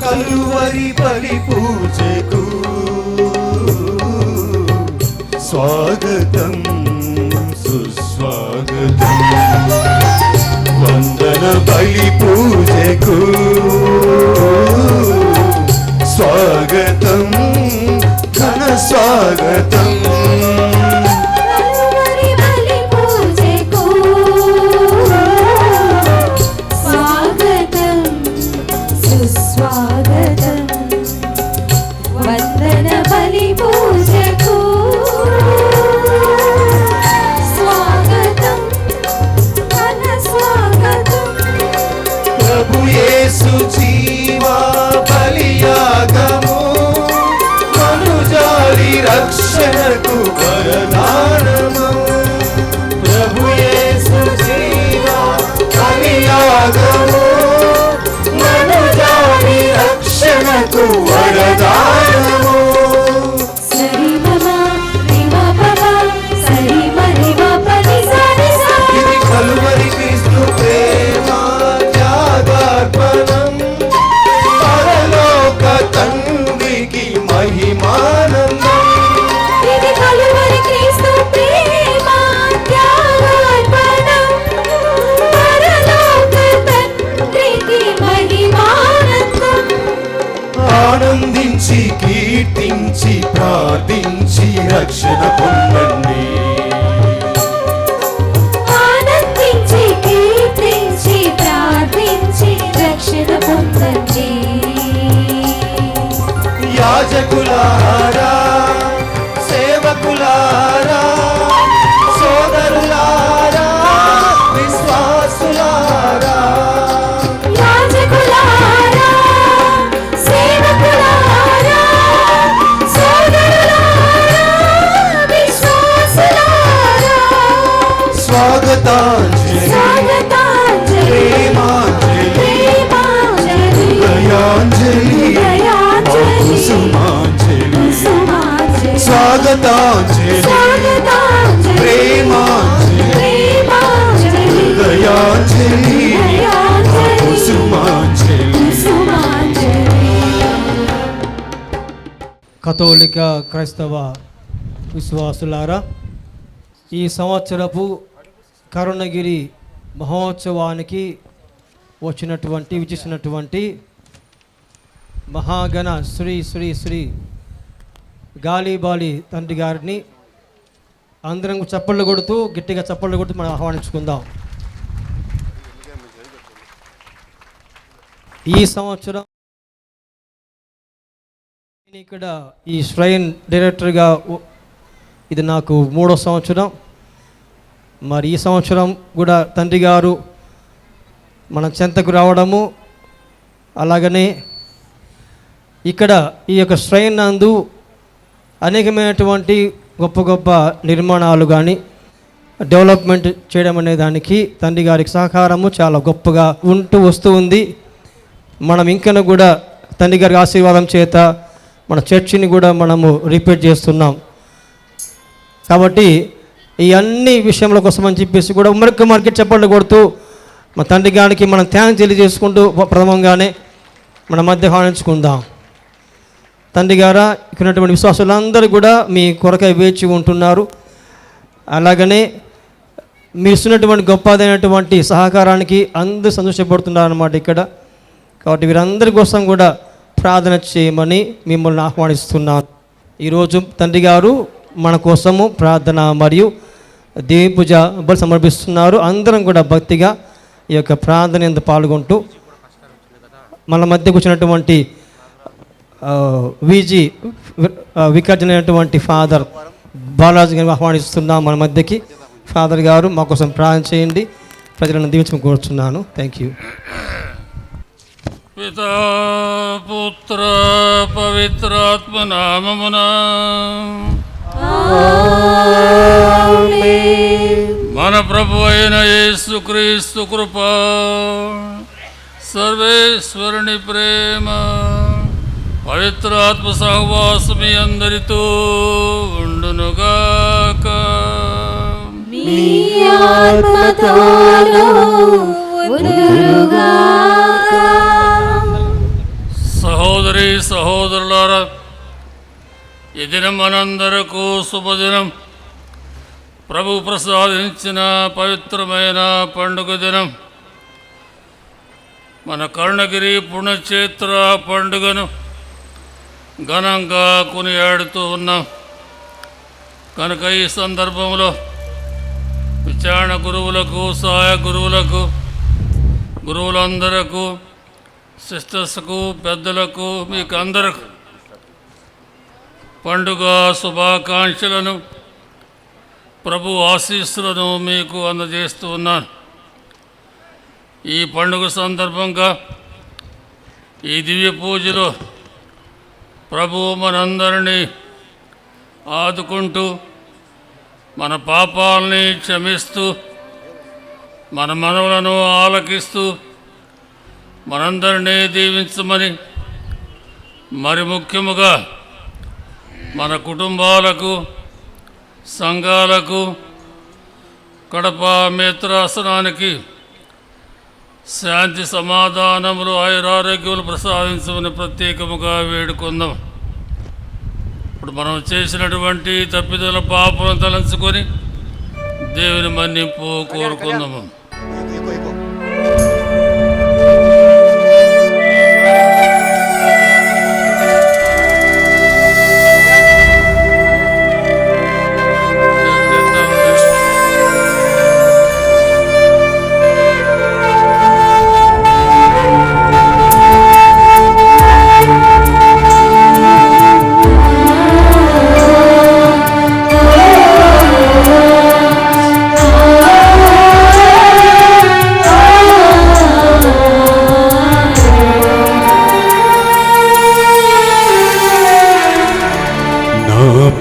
కలువరి బలి పూజకు స్వాగతం సుస్వాగతం. వందన బలి పూజకు స్వాగతం ఘన స్వాగతం. జీవా బలియాగము మనుజాలి రక్షణకు వరదానము. ప్రభు యేసు జీవా బలియాగము మనుజాలి రక్షణకు వరదానము. ఇది కలువరి క్రీస్తు ప్రేమ త్యాగార్పణం, పరలోక తండ్రికి మహిమానందం. ఇది కలువరి క్రీస్తు ప్రేమ త్యాగార్పణం, పరలోక తండ్రికి మహిమానందం. ఆనందించి కీర్తించి ప్రార్థించి రక్షణ పొందండి. ఆనందించి కీర్తించి ప్రార్థించి రక్షణ పొందండి. యాజకులారా సేవకులారా సోదరులారా విశ్వాసులారా, యాజకులారా సేవకులారా సోదరులారా విశ్వాసులారా, స్వాగతాంజలి స్వాగతాంజలి ప్రేమాంజలి ప్రేమాంజలి దయాంజలి కుసుమాంజలి. స్వాగతాంజలి ప్రేమాంజలి దయాంజలి కుసుమాంజలి. కథోలిక క్రైస్తవ విశ్వాసులారా, ఈ సంవత్సరపు కరుణగిరి మహోత్సవానికి విచ్చేసినటువంటి మహాగణ శ్రీ శ్రీ శ్రీ గాలిబాలి తండ్రి గారిని అందరం చప్పళ్ళు కొడుతూ గట్టిగా చప్పళ్ళు కొడుతూ మనం ఆహ్వానించుకుందాం. ఈ సంవత్సరం ఇక్కడ ఈ శ్రైన్ డైరెక్టర్గా ఇది నాకు 3వ సంవత్సరం. మరి ఈ సంవత్సరం కూడా తండ్రి గారు మన చెంతకు రావడము, అలాగనే ఇక్కడ ఈ యొక్క శ్రైన్ నందు అనేకమైనటువంటి గొప్ప గొప్ప నిర్మాణాలు కానీ డెవలప్మెంట్ చేయడం అనే దానికి తండ్రి గారికి సహకారము చాలా గొప్పగా వస్తూ ఉంది. మనం ఇంకనూ కూడా తండ్రి గారి ఆశీర్వాదం చేత మన చర్చిని కూడా మనము రిపీట్ చేస్తున్నాం. కాబట్టి ఈ అన్ని విషయముల కోసం అని చెప్పేసి కూడా ఉమ్మడికి చెప్పండి కొడుతూ మన తండ్రి గారికి మనం థ్యాంక్స్ తెలియజేసుకుంటూ ప్రథమంగానే మన మధ్య ఆహ్వానించుకుందాం. తండ్రి గారా, ఇక్కడ ఉన్నటువంటి విశ్వాసులందరూ కూడా మీ కొరకై వేచి ఉంటున్నారు. అలాగనే మీరు ఇస్తున్నటువంటి గొప్పదైనటువంటి సహకారానికి అందరూ సంతోషపడుతున్నారు అన్నమాట ఇక్కడ. కాబట్టి వీరందరి కోసం కూడా ప్రార్థన చేయమని మిమ్మల్ని ఆహ్వానిస్తున్నాను. ఈరోజు తండ్రి గారు మన కోసము ప్రార్థన మరియు దేవి పూజ బలి సమర్పిస్తున్నారు. అందరం కూడా భక్తిగా ఈ యొక్క ప్రార్థన యందు పాల్గొంటూ మన మధ్యకు వచ్చినటువంటి వికర్జనైనటువంటి ఫాదర్ బాలాజీ గారిని ఆహ్వానిస్తున్నాం మన మధ్యకి. ఫాదర్ గారు మా కోసం ప్రార్థన చేయండి, ప్రజలను దీవించమని కోరుచున్నాను. Thank you. పితా పుత్ర పవిత్రాత్మ నామమునా మన ప్రభు అయిన యేసుక్రీస్తు కృప, సర్వేశ్వరుని ప్రేమ, పవిత్రాత్మ సహవాసం మీ అందరితో ఉండునుగాక. మీ ఆత్మతోను ఉండునుగాక. సహోదరి సహోదరులారా, ఈ దినం మనందరకు శుభదినం. ప్రభు ప్రసాదించిన పవిత్రమైన పండుగ దినం. మన కరుణగిరి పుణ్యక్షేత్ర పండుగను ఘనంగా కొనియాడుతూ ఉన్నాం కనుక ఈ సందర్భంలో విచారణ గురువులకు, సహాయ గురువులకు, గురువులందరకు, సిస్టర్స్కు, పెద్దలకు, మీకు అందరకు పండుగ శుభాకాంక్షలను, ప్రభు ఆశీస్సులను మీకు అందజేస్తూ ఉన్నాను. ఈ పండుగ సందర్భంగా ఈ దివ్య పూజలో ప్రభు మనందరినీ ఆదుకుంటూ, మన పాపాలని క్షమిస్తూ, మన మనవులను ఆలకిస్తూ మనందరినీ దీవించమని, మరి ముఖ్యముగా మన కుటుంబాలకు, సంఘాలకు, కడప మేత్రాసనానికి శాంతి సమాధానములు, ఆయురారోగ్యములు ప్రసాదించమని ప్రత్యేకముగా వేడుకుందాం. ఇప్పుడు మనం చేసినటువంటి తప్పిదల పాపలను తలంచుకొని దేవుని మన్నింపు కోరుకుందాము.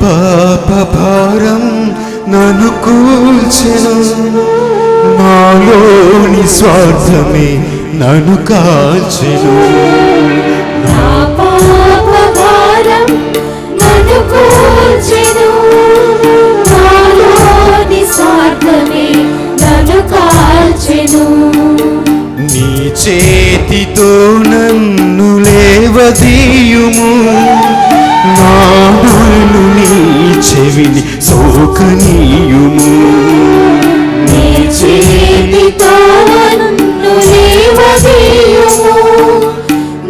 పాప భారం నన్ను కూల్చెను, నాలోని స్వార్థమే నన్ను కాల్చెను. నా పాప భారం నన్ను కూల్చెను, నాలోని స్వార్థమే నన్ను కాల్చెను. నీ చేతితో నన్ను లేవదీయుము, నాను నీ చెవిని సోకనీయుము. నీ చేతితో నన్ను లేవదీయుము,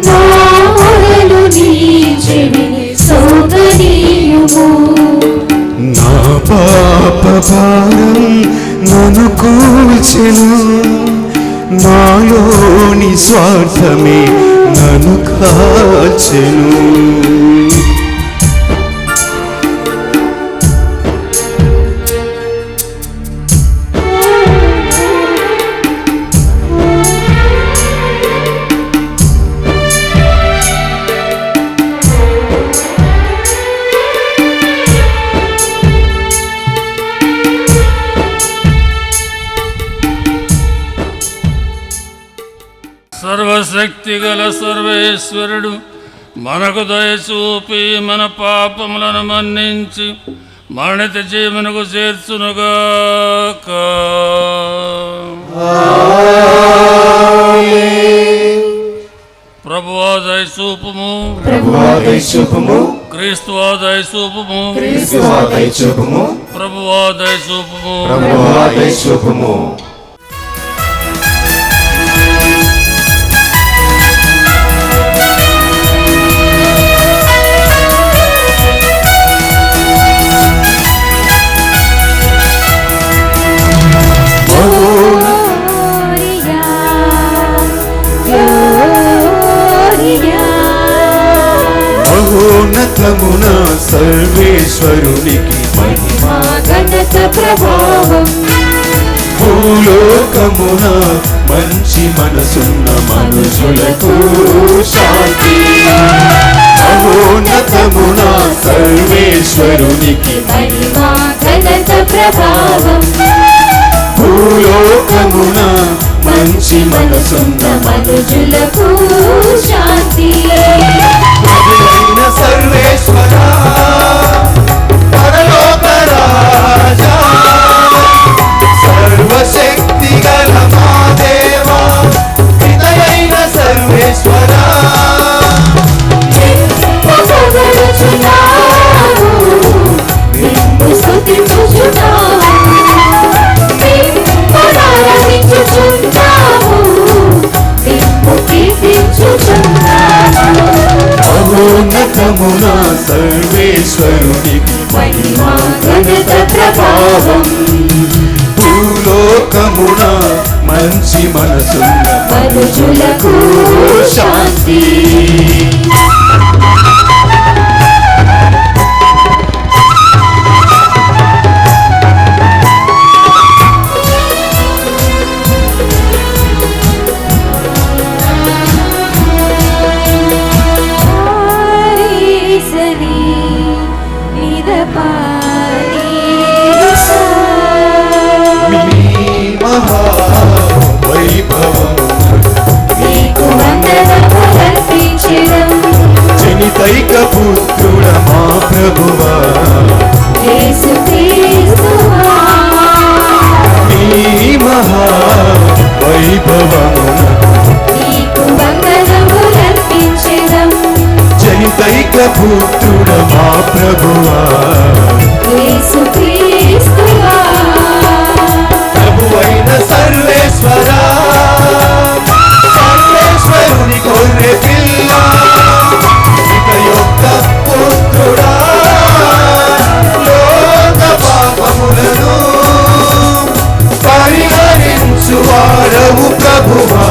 నా మొరలు నీ చెవిని సోకనీయుము. నా పాప భారం నన్ను కూల్చెను, నాలోని స్వార్థమే నన్ను కాల్చెను. సర్వశక్తి గల సర్వేశ్వరుడు మనకు దయచూపి మన పాపములను మన్నించి మరణిత జీవనకు చేర్చునుగాక. ప్రభువా దయచూపుము, క్రీస్తువా దయచూపుము, ప్రభువా దయచూపుము. మహోన్నతమున సర్వేశ్వరునికి మహిమా ఘనత ప్రభావం, భూలోకమున మంచి మనసున్న మనుషులకు శాంతి. మహోన్నతమున సర్వేశ్వరునికి మహిమా ఘనత ప్రభావం, భూలోకమున మంచి మనసున్న మనుజులకు శాంతి. ప్రభువైన సర్వేశ్వరా, పరలోక రాజా, సర్వశక్తి గల మా దేవా, పితయైన సర్వేశ్వరా, సర్వేశ్వరుని మహిమా ఘనత ప్రభావం భూలోకమున మంచి మనసున్న మనుజులకు శాంతి మీ మహా వైభవము నీకు వందనములర్పించెదం జనితైక పుత్రుడ మా ప్రభువా యేసుక్రీస్తువా మీ మహా వైభవము నీకు వందనములర్పించెదం జనితైక పుత్రుడ మా ప్రభువా యేసుక్రీస్తువా ప్రభువైన సర్వేశ్వరా సర్వేశ్వరుని గొర్రె పిల్ల ఇక యొక్క పుత్రుడా లోక పాపములను పరిహరించు వాడవు ప్రభువా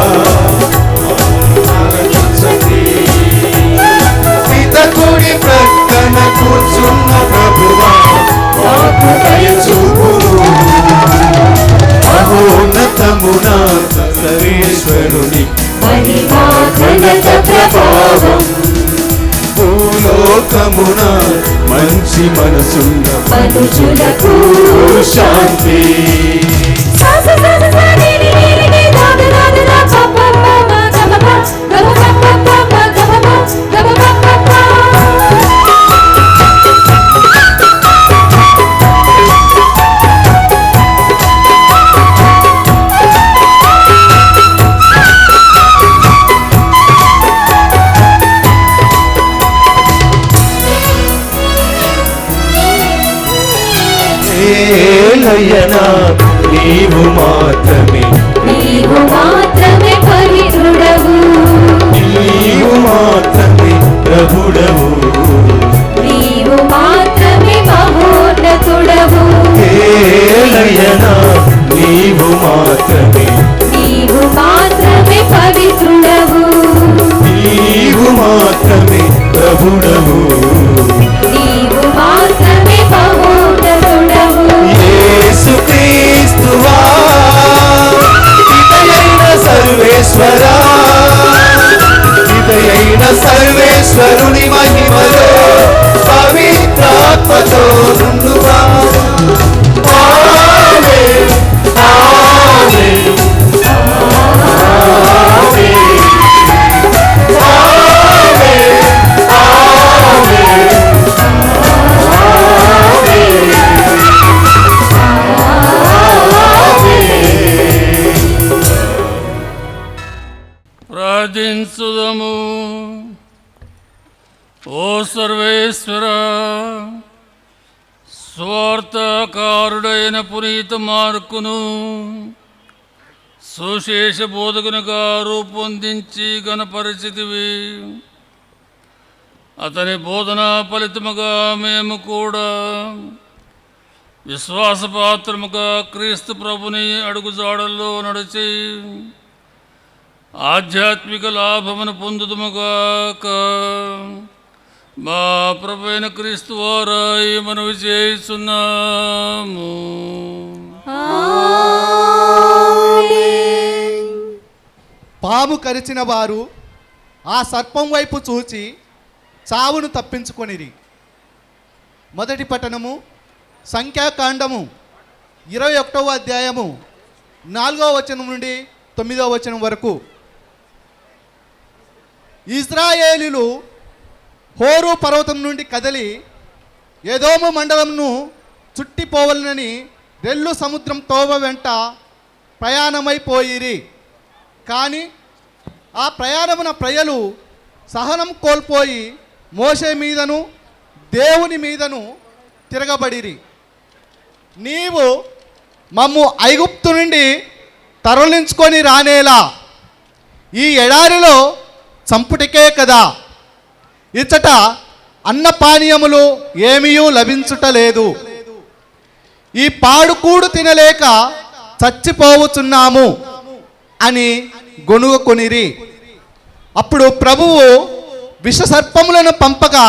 పితకుడి ప్రక్కన కూర్చున్న ప్రభువా మాకు దయచూపుము మహోన్నతమున సర్వేశ్వరుని మహిమా ఘనత ప్రభావం భూలోకమున మంచి మనసున్న మనుజులకు శాంతి ఏలయనా నీవు మాత్రమే నీవు మాత్రమే పవిత్రుడవు నీవు మాత్రమే ప్రభుడవు నీవు మాత్రమే మహోన్నతుడవు ఏలయనా నీవు మాత్రమే నీవు మాత్రమే పవిత్రుడవు నీవు మాత్రమే ప్రభుడవు నీవు మాత్రమే మహోన్నతుడవు యేసుక్రీస్తువా పితయైన సర్వేశ్వరా పితయైన సర్వేశ్వరుని మహిమలో పవిత్రాత్మతో నుండుగా ఆమేన్ ఆమేన్ ప్రార్థించుదము. ఓ సర్వేశ్వర, స్వార్థకారుడైన పునీత మార్కును సుశేష బోధకునిగా రూపొందించి గణపరిచితివి. అతని బోధన ఫలితముగా మేము కూడా విశ్వాసపాత్రముగా క్రీస్తు ప్రభుని అడుగుజాడల్లో నడిచి ఆధ్యాత్మిక లాభమును పొందుదుముగాక. మా ప్రభు అయిన క్రీస్తు వారాయి మనవి చేస్తున్నాము. పాము కరిచిన వారు ఆ సర్పం వైపు చూచి చావును తప్పించుకొనిరి. మొదటి పట్టణము సంఖ్యాకాండము 21వ అధ్యాయము 4వ వచనం నుండి 9వ వచనం వరకు. ఇజ్రాయేలీలు హోరు పర్వతం నుండి కదలి ఎదోము మండలంను చుట్టిపోవలనని రెల్లు సముద్రం తోవ వెంట ప్రయాణమైపోయిరి. కానీ ఆ ప్రయాణమున ప్రజలు సహనం కోల్పోయి మోషే మీదను దేవుని మీదను తిరగబడిరి. నీవు మమ్ము ఐగుప్తు నుండి తరలించుకొని రానేలా ఈ ఎడారిలో చంపుటికే కదా, ఇచ్చట అన్నపానీయములు ఏమీయూ లభించుటలేదు. ఈ పాడుకూడు తినలేక చచ్చిపోవుచున్నాము అని గొణుగుకొనిరి. అప్పుడు ప్రభువు విషసర్పములను పంపగా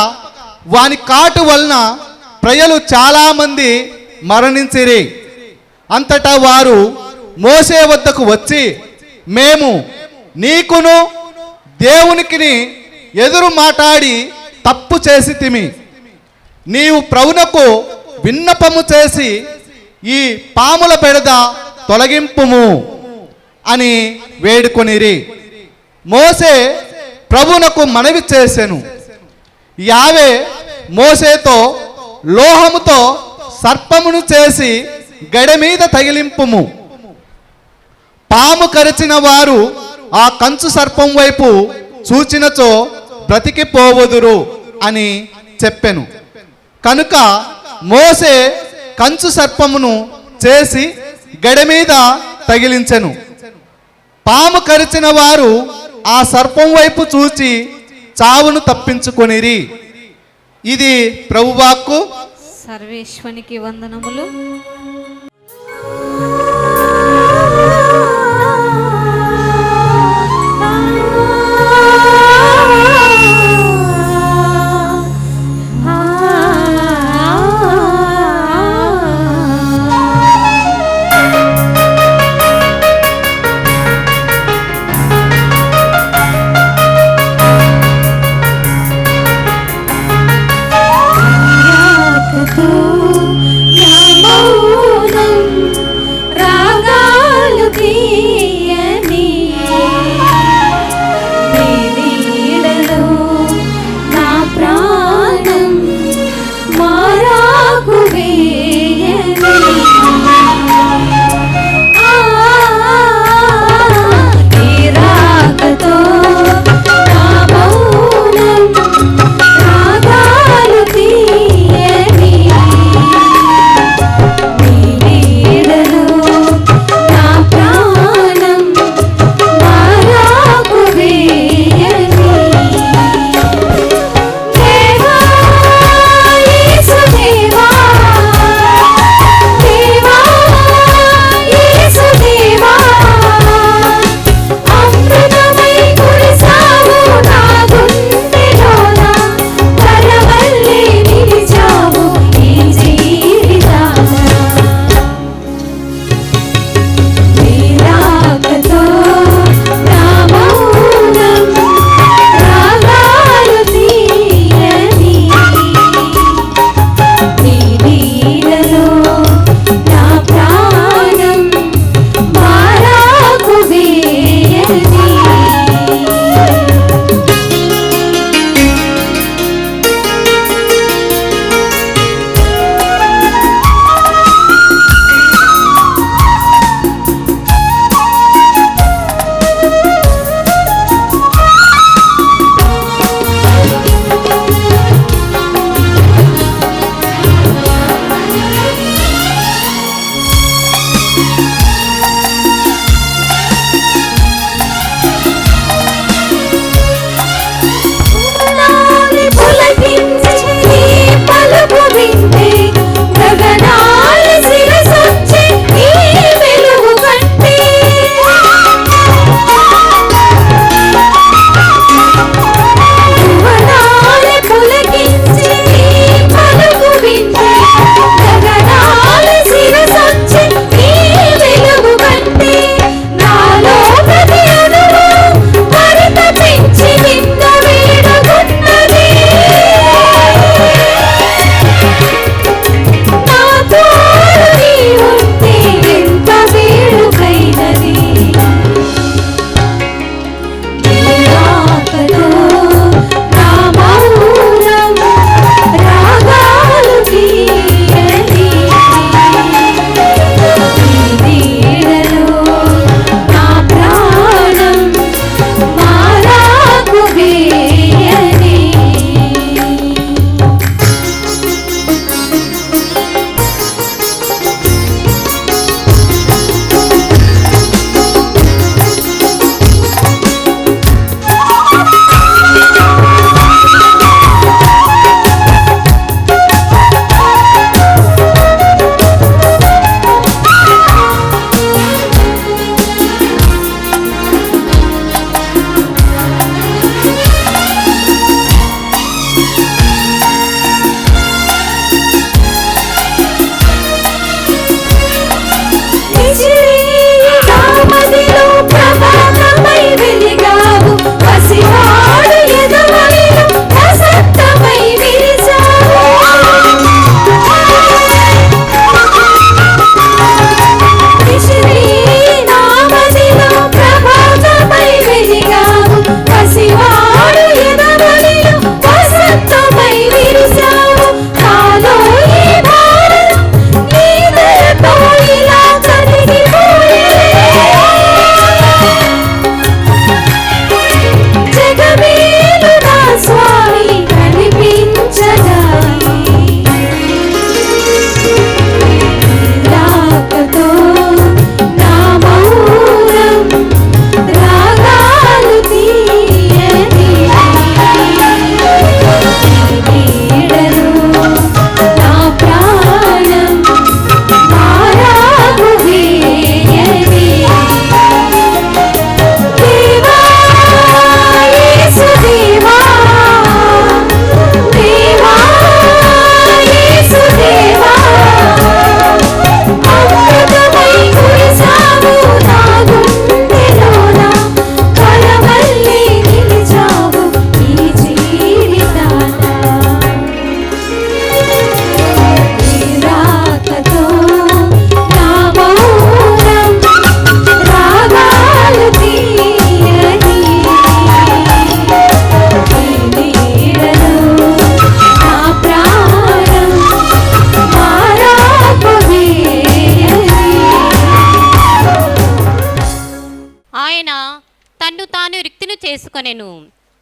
వాని కాటు వలన ప్రజలు చాలామంది మరణించిరి. అంతటా వారు మోసే వద్దకు వచ్చి, మేము నీకును దేవునికిని ఎదురు మాట్లాడి తప్పు చేసి తిమి. నీవు ప్రభునకు విన్నపము చేసి ఈ పాముల బెడద తొలగింపుము అని వేడుకొనిరి. మోసే ప్రభునకు మనవి చేసెను. యావే మోసేతో, లోహముతో సర్పమును చేసి గడ మీద తగిలింపుము. పాము కరిచిన వారు ఆ కంచు సర్పం వైపు చూచినచో బ్రతికిపోవదురు అని చెప్పెను. కనుక మోసే కంచు సర్పమును చేసి గడ మీద తగిలించెను. పాము కరిచిన వారు ఆ సర్పం వైపు చూచి చావును తప్పించుకొనిరి. ఇది ప్రభువాక్కు. సర్వేశ్వనికి వందనములు. నా మౌ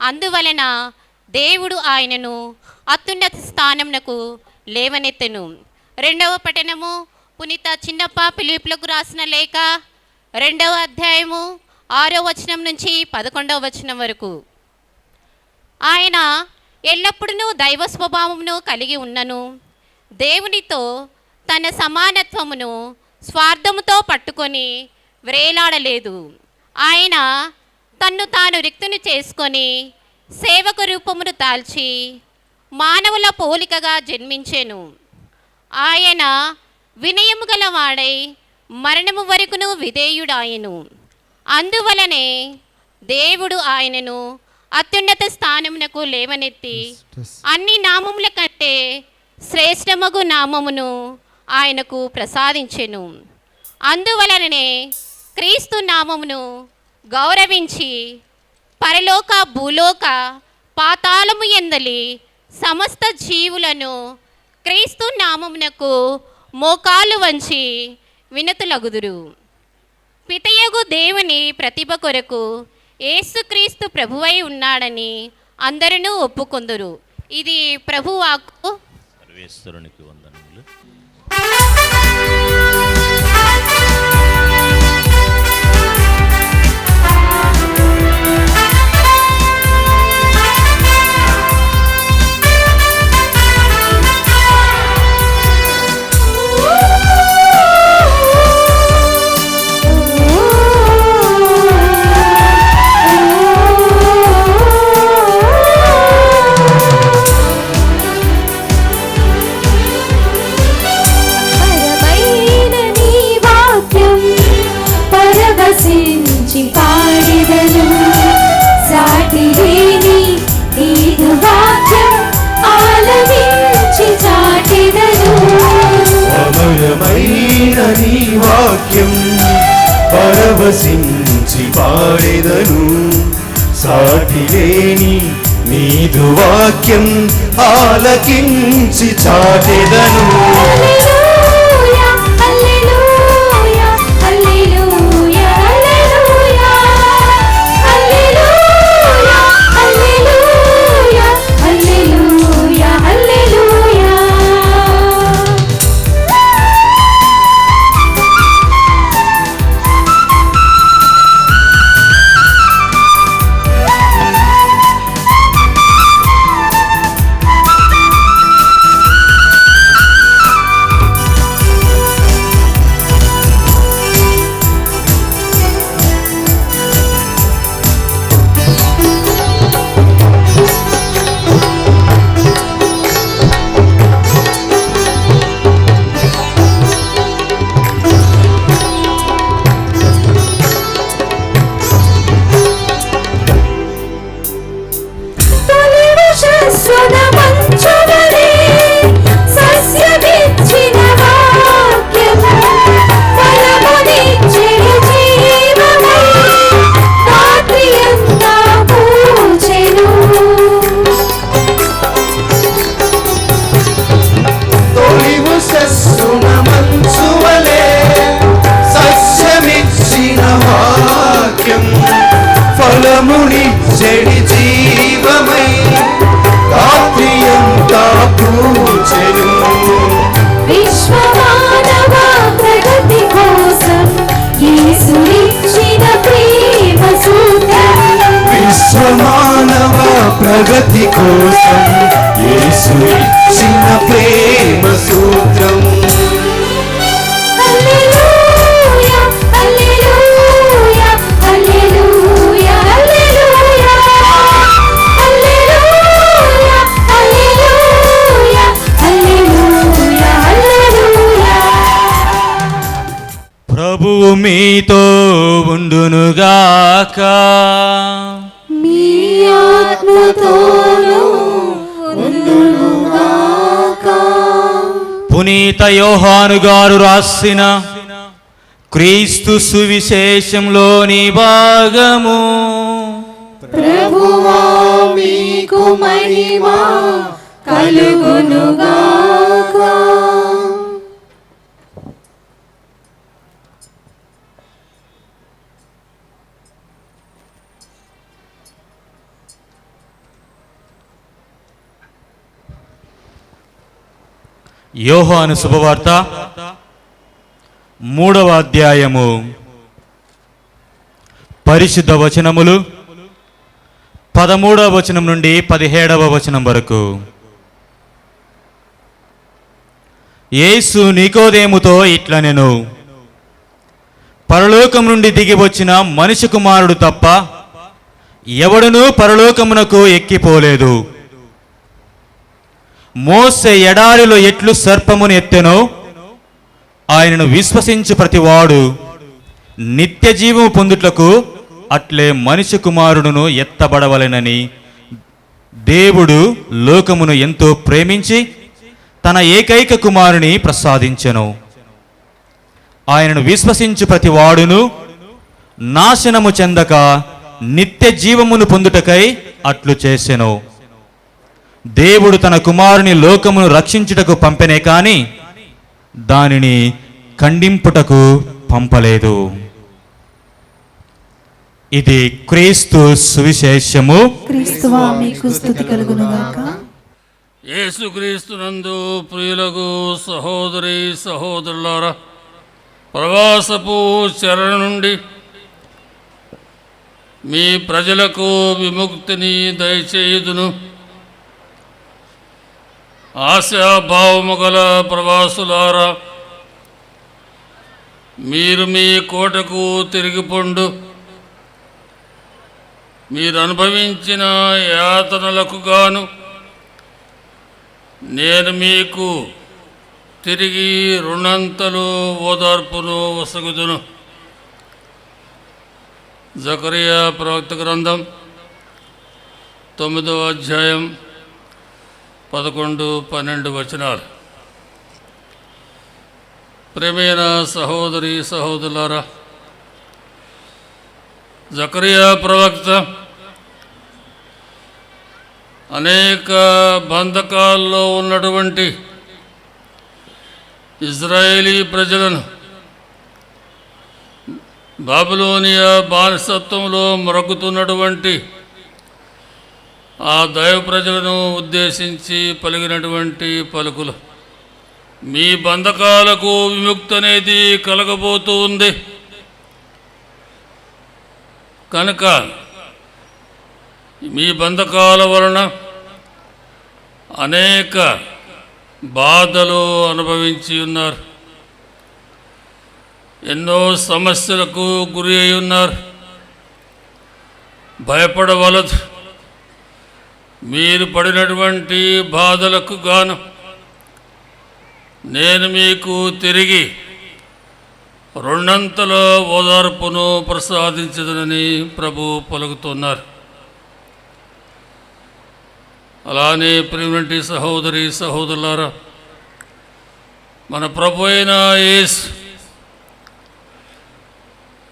అందువలన దేవుడు ఆయనను అత్యున్నత స్థానమునకు లేవనెత్తెను. రెండవ పఠనము పునీత చిన్నప్ప ఫిలిప్పులకు రాసిన లేఖ 2వ అధ్యాయము 6వ వచనం నుంచి 11వ వచనం వరకు. ఆయన ఎల్లప్పుడూ దైవ స్వభావమును కలిగి ఉన్నను, దేవునితో తన సమానత్వమును స్వార్థముతో పట్టుకొని వ్రేలాడలేదు. ఆయన తన్ను తాను రిక్తును చేసుకొని సేవక రూపమును దాల్చి మానవుల పోలికగా జన్మించెను. ఆయన వినయము గలవాడై మరణము వరకును విధేయుడాయను. అందువలనే దేవుడు ఆయనను అత్యున్నత స్థానమునకు లేవనెత్తి అన్ని నామముల కంటే శ్రేష్టమగు నామమును ఆయనకు ప్రసాదించెను. అందువలననే క్రీస్తు నామమును గౌరవించి పరలోక భూలోక పాతాళము ఎందలి సమస్త జీవులను క్రీస్తు నామమునకు మోకాలు వంచి వినతులగుదురు. పితయగు దేవుని ప్రతిభ కొరకు యేసుక్రీస్తు ప్రభువై ఉన్నాడని అందరూ ఒప్పుకొందురు. ఇది ప్రభువాక్కు. సర్వేశ్వరునికి వందనములు. అమరమైన నీ వాక్యం పరవశించి పాడెదను, సాటి లేని నీదు వాక్యం ఆలకించి చాటెదను. ఫలముని చెడి జీవమై రాత్రియంతా పూచెను. విశ్వమానవ ప్రగతి కోసం యేసునిచ్చిన ప్రేమ సూత్రం, విశ్వమానవ ప్రగతి కోసం యేసు ఇచ్చిన ప్రేమ సూత్రం. ప్రభువు మీతో ఉండునుగాక. మీ ఆత్మతోనూ ఉండునుగాక. పునీత యోహాను గారు రాసిన క్రీస్తు సువిశేషంలోని భాగము. ప్రభువా మీకు మహిమ కలుగునుగాక. యోహాను శుభవార్త 3వ అధ్యాయము పరిశుద్ధ వచనములు 13వ వచనం నుండి 17వ వచనం వరకు. యేసు నికోదేముతో ఇట్లనెను, పరలోకం నుండి దిగి వచ్చిన మనిషి కుమారుడు తప్ప ఎవడునూ పరలోకమునకు ఎక్కిపోలేదు. మోసే ఎడారిలో ఎట్లు సర్పమును ఎత్తెనో ఆయనను విశ్వసించు ప్రతివాడు నిత్య జీవము పొందుటకు అట్లే మనిషి కుమారుడును ఎత్తబడవలెనని దేవుడు లోకమును ఎంతో ప్రేమించి తన ఏకైక కుమారుని ప్రసాదించెను. ఆయనను విశ్వసించు ప్రతివాడును నాశనము చెందక నిత్య జీవమును పొందుటకై అట్లు చేసెను. దేవుడు తన కుమారుని లోకమును రక్షించుటకు పంపెనే కాని దానిని ఖండింపుటకు పంపలేదు. ఇది క్రీస్తు సువిశేషము. క్రీస్తువా మీకు స్తుతి కలుగునుగాక. యేసుక్రీస్తునందు ప్రియులకు సహోదరి సహోదరులారా, ప్రవాసపు చెర నుండి మీ ప్రజలకు విముక్తిని దయచేయుదును. ఆశాభావము గల ప్రవాసులారా, మీరు మీ కోటకు తిరిగి పొండు. మీరు అనుభవించిన యాతనలకు గాను నేను మీకు తిరిగి రుణంతలు ఓదార్పును వసగుదును. జకరియా ప్రవక్త గ్రంథం 9వ అధ్యాయం 11-12 వచనాలు. ప్రియమైన సహోదరి సహోదరులారా, జకరియా ప్రవక్త అనేక బంధకాల్లో ఉన్నటువంటి ఇజ్రాయేలీ ప్రజలను బాబిలోనియా బానిసత్వంలో మొరగుతున్నటువంటి ఆ దైవ ప్రజలను ఉద్దేశించి పలికినటువంటి పలుకులు. మీ బంధకాలకు విముక్తి అనేది కలగబోతూ ఉంది కనుక మీ బంధకాల వలన అనేక బాధలు అనుభవించి ఉన్నారు. ఎన్నో సమస్యలకు గురి అయి ఉన్నారు. భయపడవలదు. మీరు పడినటువంటి బాధలకు గాను నేను మీకు తిరిగి రెండంతల ఓదార్పును ప్రసాదించదనని ప్రభు పలుకుతున్నారు. అలానే ప్రియమైన సహోదరి సహోదరులారా, మన ప్రభు అయిన యేసు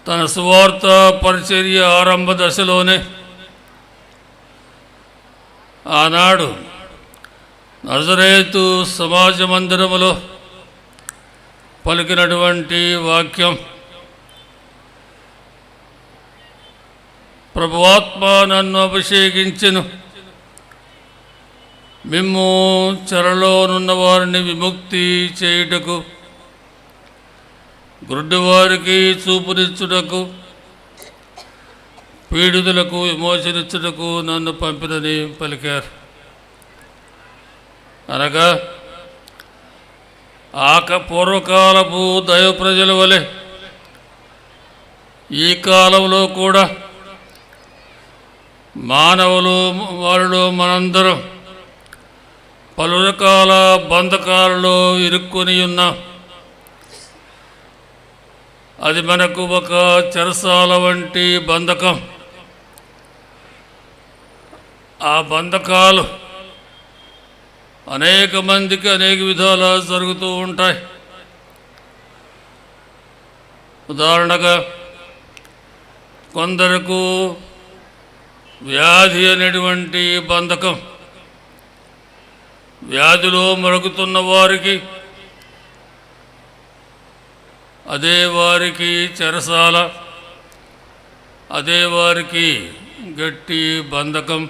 తన సువార్త పరిచర్య ఆరంభ దశలోనే ఆనాడు నజరేతు సమాజ మందిరములో పలికినటువంటి వాక్యం, ప్రభువాత్మ నన్ను అభిషేకించెను, మిమ్ము చెరలోనున్న వారిని విముక్తి చేయుటకు, గుడ్డివారికి చూపునిచ్చుటకు, పీడితులకు విమోచనిచ్చుటకు నన్ను పంపినని పలికారు. అనగా పూర్వకాలపు దైవ ప్రజల వలె ఈ కాలంలో కూడా వారిలో మనందరం పలు రకాల బంధకాలలో ఇరుక్కొని ఉన్నాం. అది మనకు ఒక చెరసాల వంటి బంధకం. ఆ బంధకాలు అనేక మందికి అనేక విధాల జరుగుతూ ఉంటాయి. ఉదాహరణగా కొందరకు వ్యాధి అనేటువంటి బంధకం. వ్యాధిలో మరుగుతున్న వారికి అదే వారికి చెరసాల, అదే వారికి గట్టి బంధకం.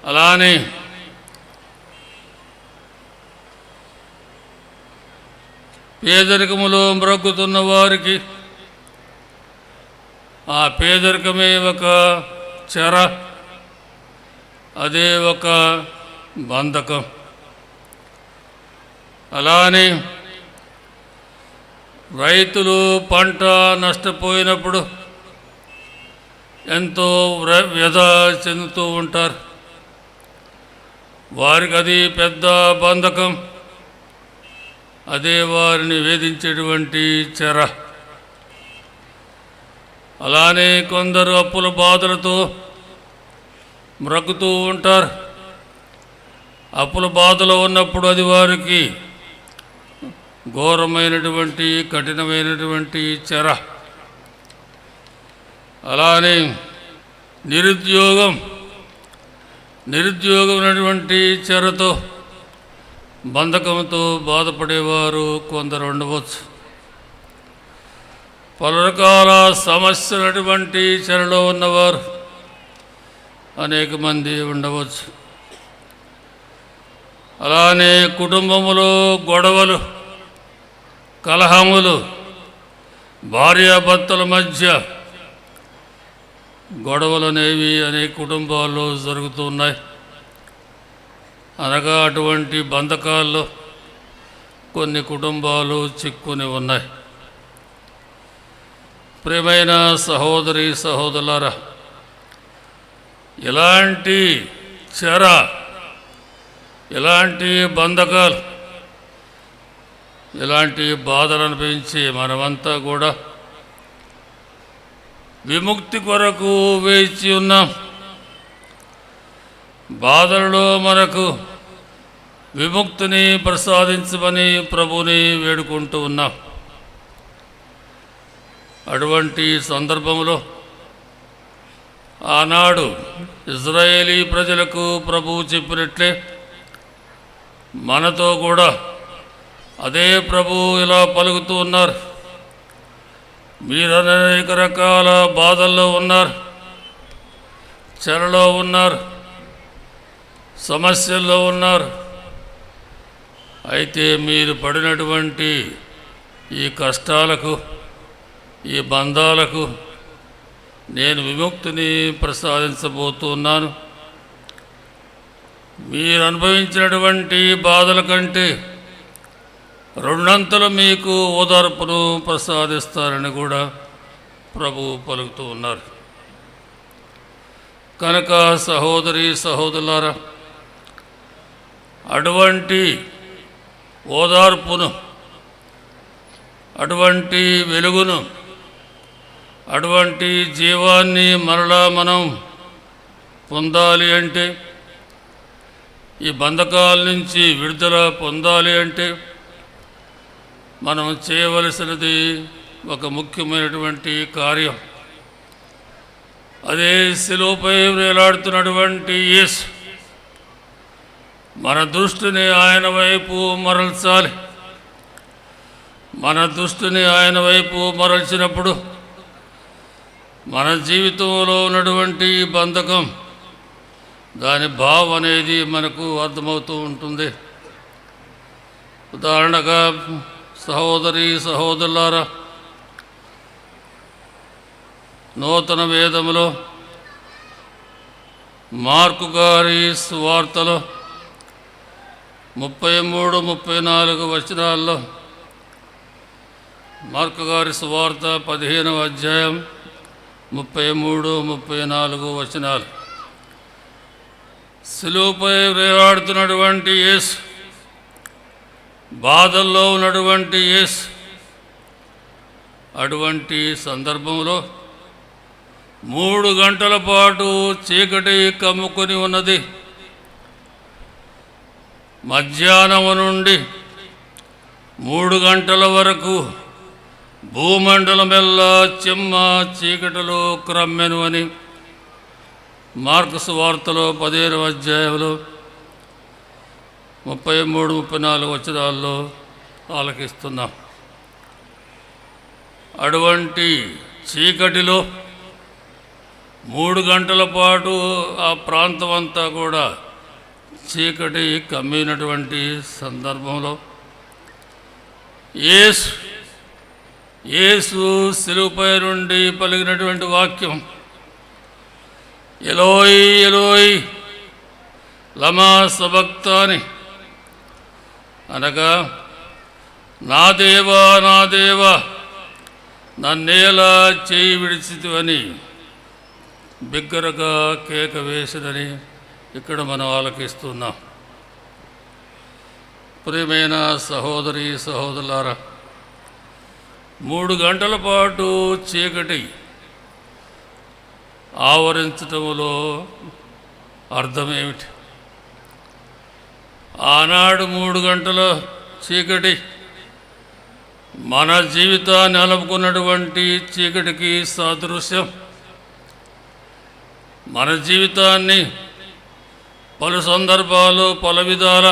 అలానే పేదరికములో మ్రగ్గుతున్న వారికి ఆ పేదరికమే ఒక చెర, అదే ఒక బంధకం. అలానే రైతులు పంట నష్టపోయినప్పుడు ఎంతో వ్యధ చెందుతూ ఉంటారు. వారికి అది పెద్ద బంధకం, అదే వారిని వేధించేటువంటి చెర. అలానే కొందరు అప్పుల బాధలతో మ్రగ్గుతూ ఉంటారు. అప్పుల బాధలో ఉన్నప్పుడు అది వారికి ఘోరమైనటువంటి కఠినమైనటువంటి చెర. అలానే నిరుద్యోగమైనటువంటి చెరతో, బంధకంతో బాధపడేవారు కొందరు ఉండవచ్చు. పలు రకాల సమస్యలటువంటి చెరలో ఉన్నవారు అనేక మంది ఉండవచ్చు. అలానే కుటుంబములో గొడవలు, కలహములు, భార్యాభర్తల మధ్య గొడవలు అనేవి అనేక కుటుంబాల్లో జరుగుతున్నాయి. అనగా అటువంటి బంధకాల్లో కొన్ని కుటుంబాలు చిక్కుని ఉన్నాయి. ప్రియమైన సహోదరి సహోదరులారా, ఇలాంటి చెర, ఇలాంటి బంధకాలు, ఇలాంటి బాధలు అనిపించి మనమంతా కూడా విముక్తి కొరకు వేచి ఉన్నాం. బాధలలో మనకు విముక్తిని ప్రసాదించమని ప్రభుని వేడుకుంటూ ఉన్నాం. అటువంటి సందర్భంలో ఆనాడు ఇజ్రాయేలీ ప్రజలకు ప్రభువు చెప్పినట్లే మనతో కూడా అదే ప్రభువు ఇలా పలుకుతూ ఉన్నారు. మీరు అనేక రకాల బాధల్లో ఉన్నారు, చెరలో ఉన్నారు, సమస్యల్లో ఉన్నారు. అయితే మీరు పడినటువంటి ఈ కష్టాలకు, ఈ బంధాలకు నేను విముక్తిని ప్రసాదించబోతున్నాను. మీరు అనుభవించినటువంటి బాధల కంటే రెండంతలు మీకు ఓదార్పును ప్రసాదిస్తారని కూడా ప్రభువు పలుకుతూ ఉన్నారు. కనుక సహోదరి సహోదరులారా, అటువంటి ఓదార్పును, అటువంటి వెలుగును, అటువంటి జీవాన్ని మరలా మనం పొందాలి అంటే, ఈ బంధకాల నుంచి విడుదల పొందాలి అంటే మనం చేయవలసినది ఒక ముఖ్యమైనటువంటి కార్యం. అదే శిలువపై వేలాడుతున్నటువంటి యేసు. మన దృష్టిని ఆయన వైపు మరల్చాలి. మన దృష్టిని ఆయన వైపు మరల్చినప్పుడు మన జీవితంలో ఉన్నటువంటి బంధకం, దాని భావం అనేది మనకు అర్థమవుతూ ఉంటుంది. ఉదాహరణగా సహోదరి సహోదరులారా, నూతన వేదములో మార్కు గారి సువార్తలో 33-34 వచనాల్లో, మార్కు గారి సువార్త 15వ అధ్యాయం 33-34 వచనాలు. శిలువపై వేలాడుతున్నటువంటి యేసు, బాధల్లో ఉన్నటువంటి యేసు, అటువంటి సందర్భంలో 3 గంటల పాటు చీకటి కమ్ముకొని ఉన్నది. మధ్యాహ్నం నుండి 3 గంటల వరకు భూమండలమెల్లా చెమ్మ చీకటిలో క్రమ్మెను అని మార్కు సువార్తలో 15వ అధ్యాయంలో 33-34 వచనాల్లో ఆలకిస్తున్నాం. అటువంటి చీకటిలో 3 గంటల పాటు ఆ ప్రాంతం అంతా కూడా చీకటి కమ్మినటువంటి సందర్భంలో యేసు యేసు శిలువపై నుండి పలికినటువంటి వాక్యం, ఎలోయి ఎలోయి లమా సబక్తాని, అనగా నా దేవా నా దేవా నన్నేలా చేయి విడిచితివని బిగ్గరగా కేక వేసినని ఇక్కడ మనం ఆలకిస్తున్నాం. ప్రియమైన సహోదరి సహోదరులారా, 3 గంటల పాటు చీకటి ఆవరించటంలో అర్థమేమిటి? ఆనాడు 3 గంటల చీకటి మన జీవితాన్ని అలుపుకున్నటువంటి చీకటికి సాదృశ్యం. మన జీవితాన్ని పలు సందర్భాలు పలు విధాల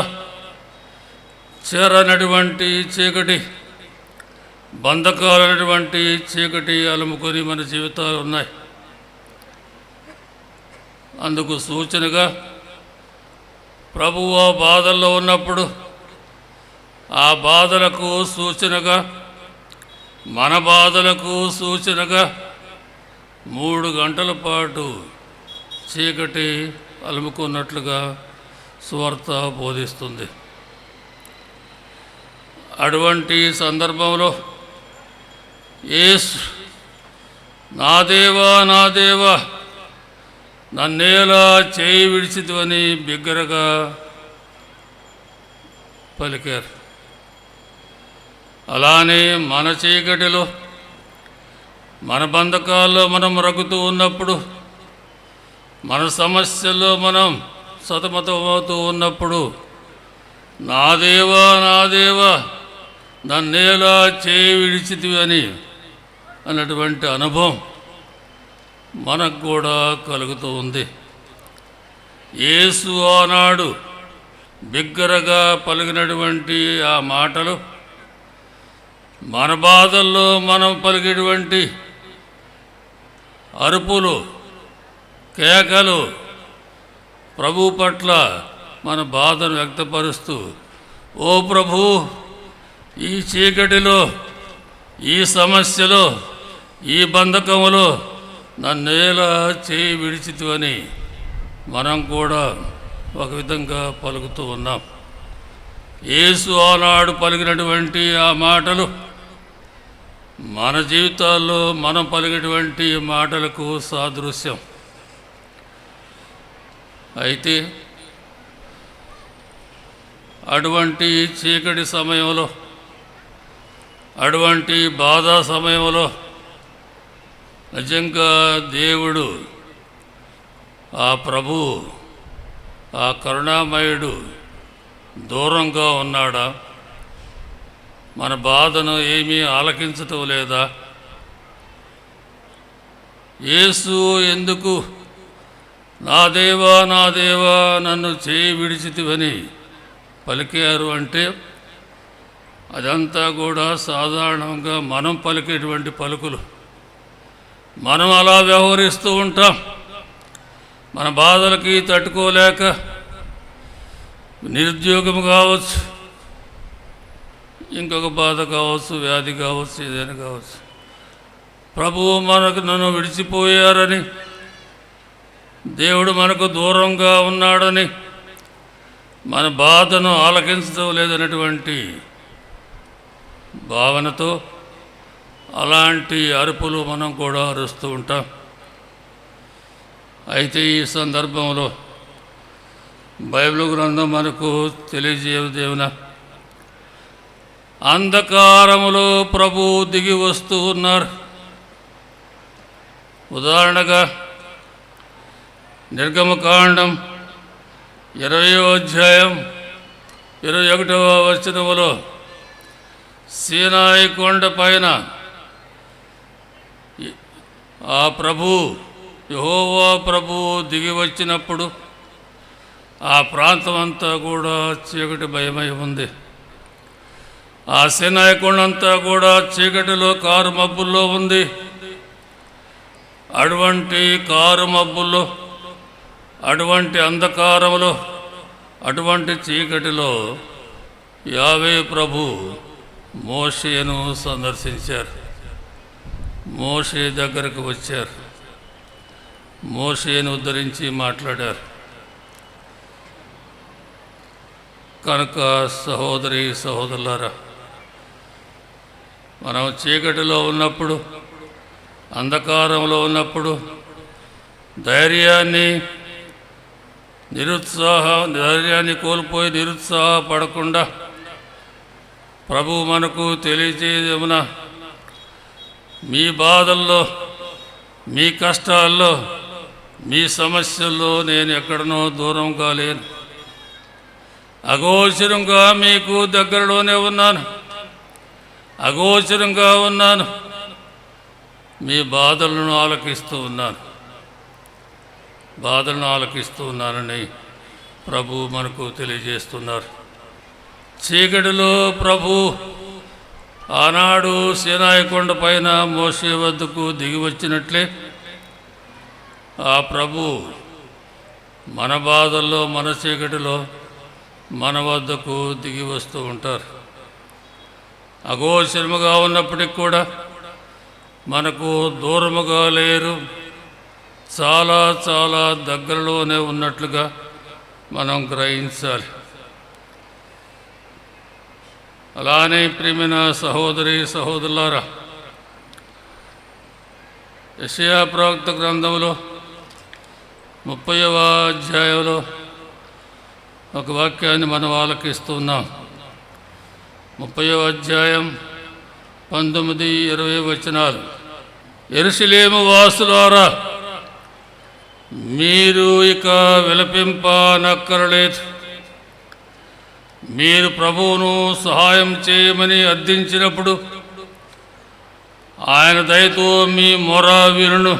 చేరనటువంటి చీకటి, బంధకాలైనటువంటి చీకటి అలుముకొని మన జీవితాలు ఉన్నాయి. అందుకు సూచనగా ప్రభువు ఆ బాధల్లో ఉన్నప్పుడు ఆ బాధలకు సూచనగా, మన బాధలకు సూచనగా 3 గంటల పాటు చీకటి అలుముకున్నట్లుగా సువార్త బోధిస్తుంది. అటువంటి సందర్భంలో యేసు నా దేవా నా దేవా నన్నేలా చేయి విడిచితివని బిగ్గరగా పలికారు. అలానే మన చీకటిలో మన బంధకాల్లో మనం రగుతూ ఉన్నప్పుడు, మన సమస్యల్లో మనం సతమతమవుతూ ఉన్నప్పుడు నా దేవా నా దేవా నన్నేలా చేయి విడిచితివి అని అన్నటువంటి అనుభవం మనకు కూడా కలుగుతూ ఉంది. యేసు ఆనాడు బిగ్గరగా పలికినటువంటి ఆ మాటలు మన బాధల్లో మనం పలికేటువంటి అరుపులు, కేకలు, ప్రభు పట్ల మన బాధను వ్యక్తపరుస్తూ, ఓ ప్రభు ఈ చీకటిలో, ఈ సమస్యలో, ఈ బంధకములో నన్నేలా చేయి విడిచితివని మనం కూడా ఒక విధంగా పలుకుతూ ఉన్నాం. యేసు ఆనాడు పలికినటువంటి ఆ మాటలు మన జీవితాల్లో మనం పలికినటువంటి మాటలకు సాదృశ్యం. అయితే అటువంటి చీకటి సమయంలో, అటువంటి బాధా సమయంలో నిజంగా దేవుడు, ఆ ప్రభు, ఆ కరుణామయుడు దూరంగా ఉన్నాడా? మన బాధను ఏమీ ఆలకించటం లేదా? యేసు ఎందుకు నా దేవా నా దేవా నన్ను చేయి విడిచితివని పలికారు అంటే, అదంతా కూడా సాధారణంగా మనం పలికేటువంటి పలుకులు. మనం అలా వ్యవహరిస్తూ ఉంటాం. మన బాధలకి తట్టుకోలేక నిరుద్యోగం కావచ్చు, ఇంకొక బాధ కావచ్చు, వ్యాధి కావచ్చు, ఏదైనా కావచ్చు, ప్రభువు నన్ను విడిచిపోయారని, దేవుడు మనకు దూరంగా ఉన్నాడని, మన బాధను ఆలకించడం లేదనేటువంటి భావనతో అలాంటి అరుపులు మనం కూడా అరుస్తూ ఉంటాం. అయితే ఈ సందర్భంలో బైబిల్ గ్రంథం మనకు తెలియజేయుదేవున, అంధకారములో ప్రభు దిగి వస్తూ ఉన్నారు. ఉదాహరణగా నిర్గమకాండం 20వ అధ్యాయం 21వ వచనములో సీనాయి కొండ పైన ఆ ప్రభు, యెహోవా ప్రభు దిగి వచ్చినప్పుడు ఆ ప్రాంతం అంతా కూడా చీకటి భయమై ఉంది. ఆ సీనాయి కొండ అంతా కూడా చీకటిలో, కారు మబ్బుల్లో ఉంది. అటువంటి కారు మబ్బుల్లో, అటువంటి అంధకారంలో, అటువంటి చీకటిలో యావే ప్రభు మోషేను సందర్శించారు. మోషే దగ్గరకు వచ్చారు. మోషేను ఉద్ధరించి మాట్లాడారు. కనుక సహోదరి సహోదరులారా, మనం చీకటిలో ఉన్నప్పుడు, అంధకారంలో ఉన్నప్పుడు ధైర్యాన్ని కోల్పోయి నిరుత్సాహపడకుండా ప్రభు మనకు తెలియజేయమున మీ బాధల్లో, మీ కష్టాల్లో, మీ సమస్యల్లో నేను ఎక్కడనో దూరం కాలేను, అగోచరంగా మీకు దగ్గరలోనే ఉన్నాను, అగోచరంగా ఉన్నాను, మీ బాధలను ఆలకిస్తూ ఉన్నానని ప్రభు మనకు తెలియజేస్తున్నారు. చీకటిలో ప్రభు ఆనాడు సీనాయి కొండ పైన మోషే వద్దకు దిగి వచ్చినట్లే ఆ ప్రభు మన బాధల్లో, మన చీకటిలో మన వద్దకు దిగి వస్తూ ఉంటారు. అగోచరముగా ఉన్నప్పటికి కూడా మనకు దూరముగా లేరు, చాలా చాలా దగ్గరలోనే ఉన్నట్లుగా మనం గ్రహించాలి. అలానే ప్రియమైన సహోదరి సహోదరులారా, యెషయా ప్రవక్త గ్రంథంలో 30వ అధ్యాయంలో ఒక వాక్యాన్ని మనం ఆలకిస్తున్నాం. 30వ అధ్యాయం 19-20 వచనాలు. యెరూషలేము వాసులారా, మీరు ఇక విలపింపనక్కరలేదు. మీరు ప్రభువును సహాయం చేయమని అర్థించినప్పుడు ఆయన దయతో మీ మొర వినును.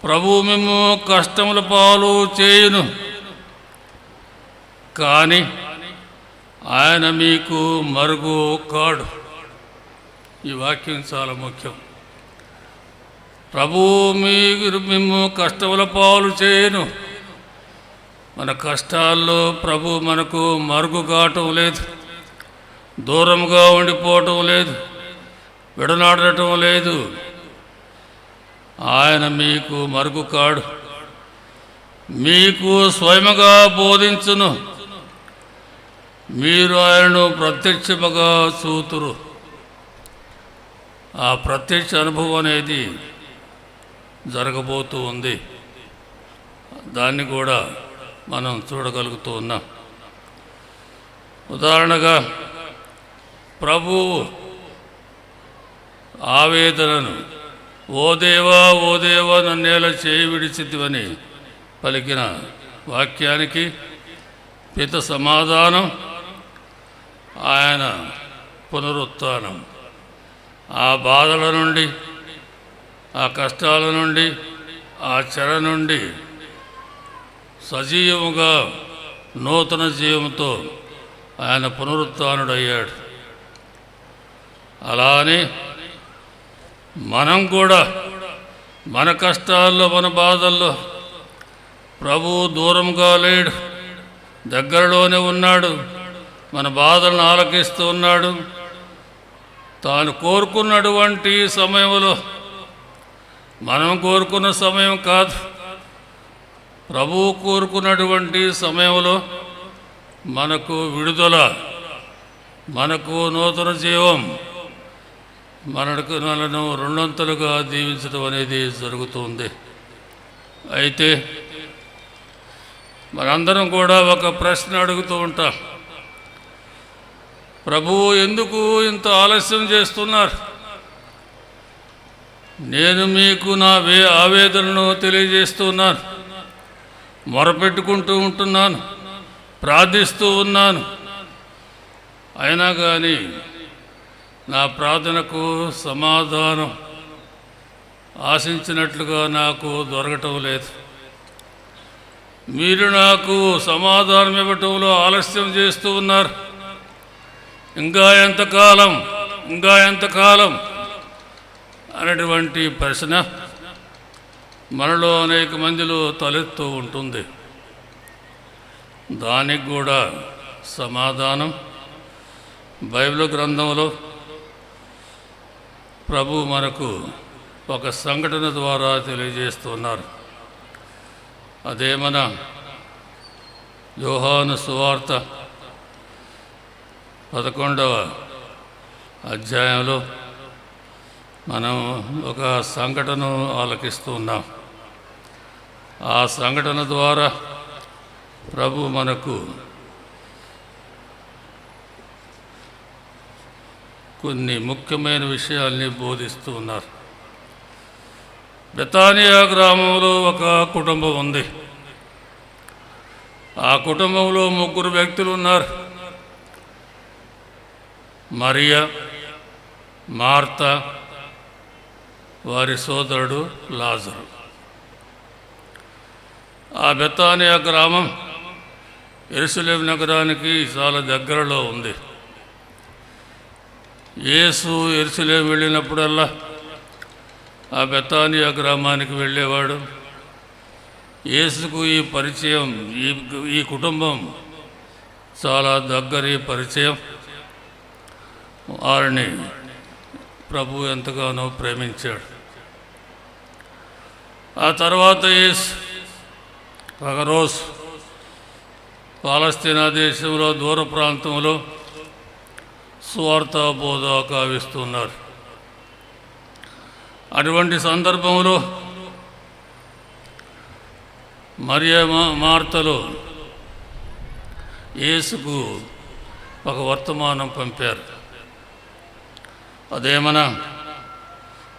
ప్రభువు మేము కష్టముల పాలు చేయును, కానీ ఆయన మీకు మరుగు కాడు. ఈ వాక్యం చాలా ముఖ్యం. ప్రభువు మేము కష్టముల పాలు చేయను. మన కష్టాల్లో ప్రభు మనకు మరుగు కావటం లేదు, దూరంగా ఉండిపోవటం లేదు, విడనాడటం లేదు. ఆయన మీకు మరుగు కాడు, మీకు స్వయముగా బోధించును. మీరు ఆయనను ప్రత్యక్షముగా చూతురు. ఆ ప్రత్యక్ష అనుభవం అనేది జరగబోతూ ఉంది. దాన్ని కూడా మనం చూడగలుగుతూ ఉన్నాం. ఉదాహరణగా ప్రభువు ఆవేదనను, ఓ దేవా ఓ దేవా నన్నేలా చేయి విడిచితివని పలికిన వాక్యానికి పిత సమాధానం ఆయన పునరుత్థానం. ఆ బాధల నుండి, ఆ కష్టాల నుండి, ఆ చెర నుండి సజీవముగా నూతన జీవంతో ఆయన పునరుత్థానుడయ్యాడు. అలానే మనం కూడా మన కష్టాల్లో, మన బాధల్లో ప్రభువు దూరంగా లేడు, దగ్గరలోనే ఉన్నాడు. మన బాధలను ఆలకిస్తూ ఉన్నాడు. తాను కోరుకున్నటువంటి సమయంలో, మనం కోరుకున్న సమయం కాదు, ప్రభువు కోరుకున్నటువంటి సమయంలో మనకు విడుదల, మనకు నూతన జీవం, మనను రెండొంతలుగా దీవించడం అనేది జరుగుతుంది. అయితే మనందరం కూడా ఒక ప్రశ్న అడుగుతూ ఉంటాం, ప్రభువు ఎందుకు ఇంత ఆలస్యం చేస్తున్నారు? నేను మీకు నా ఆవేదనను తెలియజేస్తున్నాను, మొరపెట్టుకుంటూ ఉంటున్నాను, ప్రార్థిస్తూ ఉన్నాను. అయినా కానీ నా ప్రార్థనకు సమాధానం ఆశించినట్లుగా నాకు దొరకటం లేదు. మీరు నాకు సమాధానం ఇవ్వటంలో ఆలస్యం చేస్తూ ఉన్నారు. ఇంకా ఎంతకాలం, ఇంకా ఎంతకాలం అనేటువంటి ప్రశ్న మనలో అనేక మందిలో తలెత్తూ ఉంటుంది. దానికి కూడా సమాధానం బైబిల్ గ్రంథంలో ప్రభు మనకు ఒక సంఘటన ద్వారా తెలియజేస్తున్నారు. అదే మన యోహాను సువార్త 11వ అధ్యాయంలో మనం ఒక సంఘటన ఆలకిస్తూ ఉన్నాం. ఆ సంఘటన ద్వారా ప్రభు మనకు కొన్ని ముఖ్యమైన విషయాల్ని బోధిస్తూ ఉన్నారు. బెతానియా గ్రామంలో ఒక కుటుంబం ఉంది. ఆ కుటుంబంలో 3 వ్యక్తులు ఉన్నారు. మరియా, మార్తా, వారి సోదరుడు లాజరు. ఆ బెతానియా గ్రామం యెరూషలేము నగరానికి చాలా దగ్గరలో ఉంది. యేసు యెరూషలేము వెళ్ళినప్పుడల్లా ఆ బెతానియా గ్రామానికి వెళ్ళేవాడు. యేసుకు ఈ పరిచయం, ఈ కుటుంబం చాలా దగ్గరి పరిచయం. వారిని ప్రభు ఎంతగానో ప్రేమించాడు. ఆ తర్వాత యేసు ఒకరోజు పాలస్తీనా దేశంలో దూర ప్రాంతంలో సువార్త బోధ కావిస్తున్నారు. అటువంటి సందర్భంలో మరియా, మార్తలు యేసుకు ఒక వర్తమానం పంపారు. అదేమన్నా,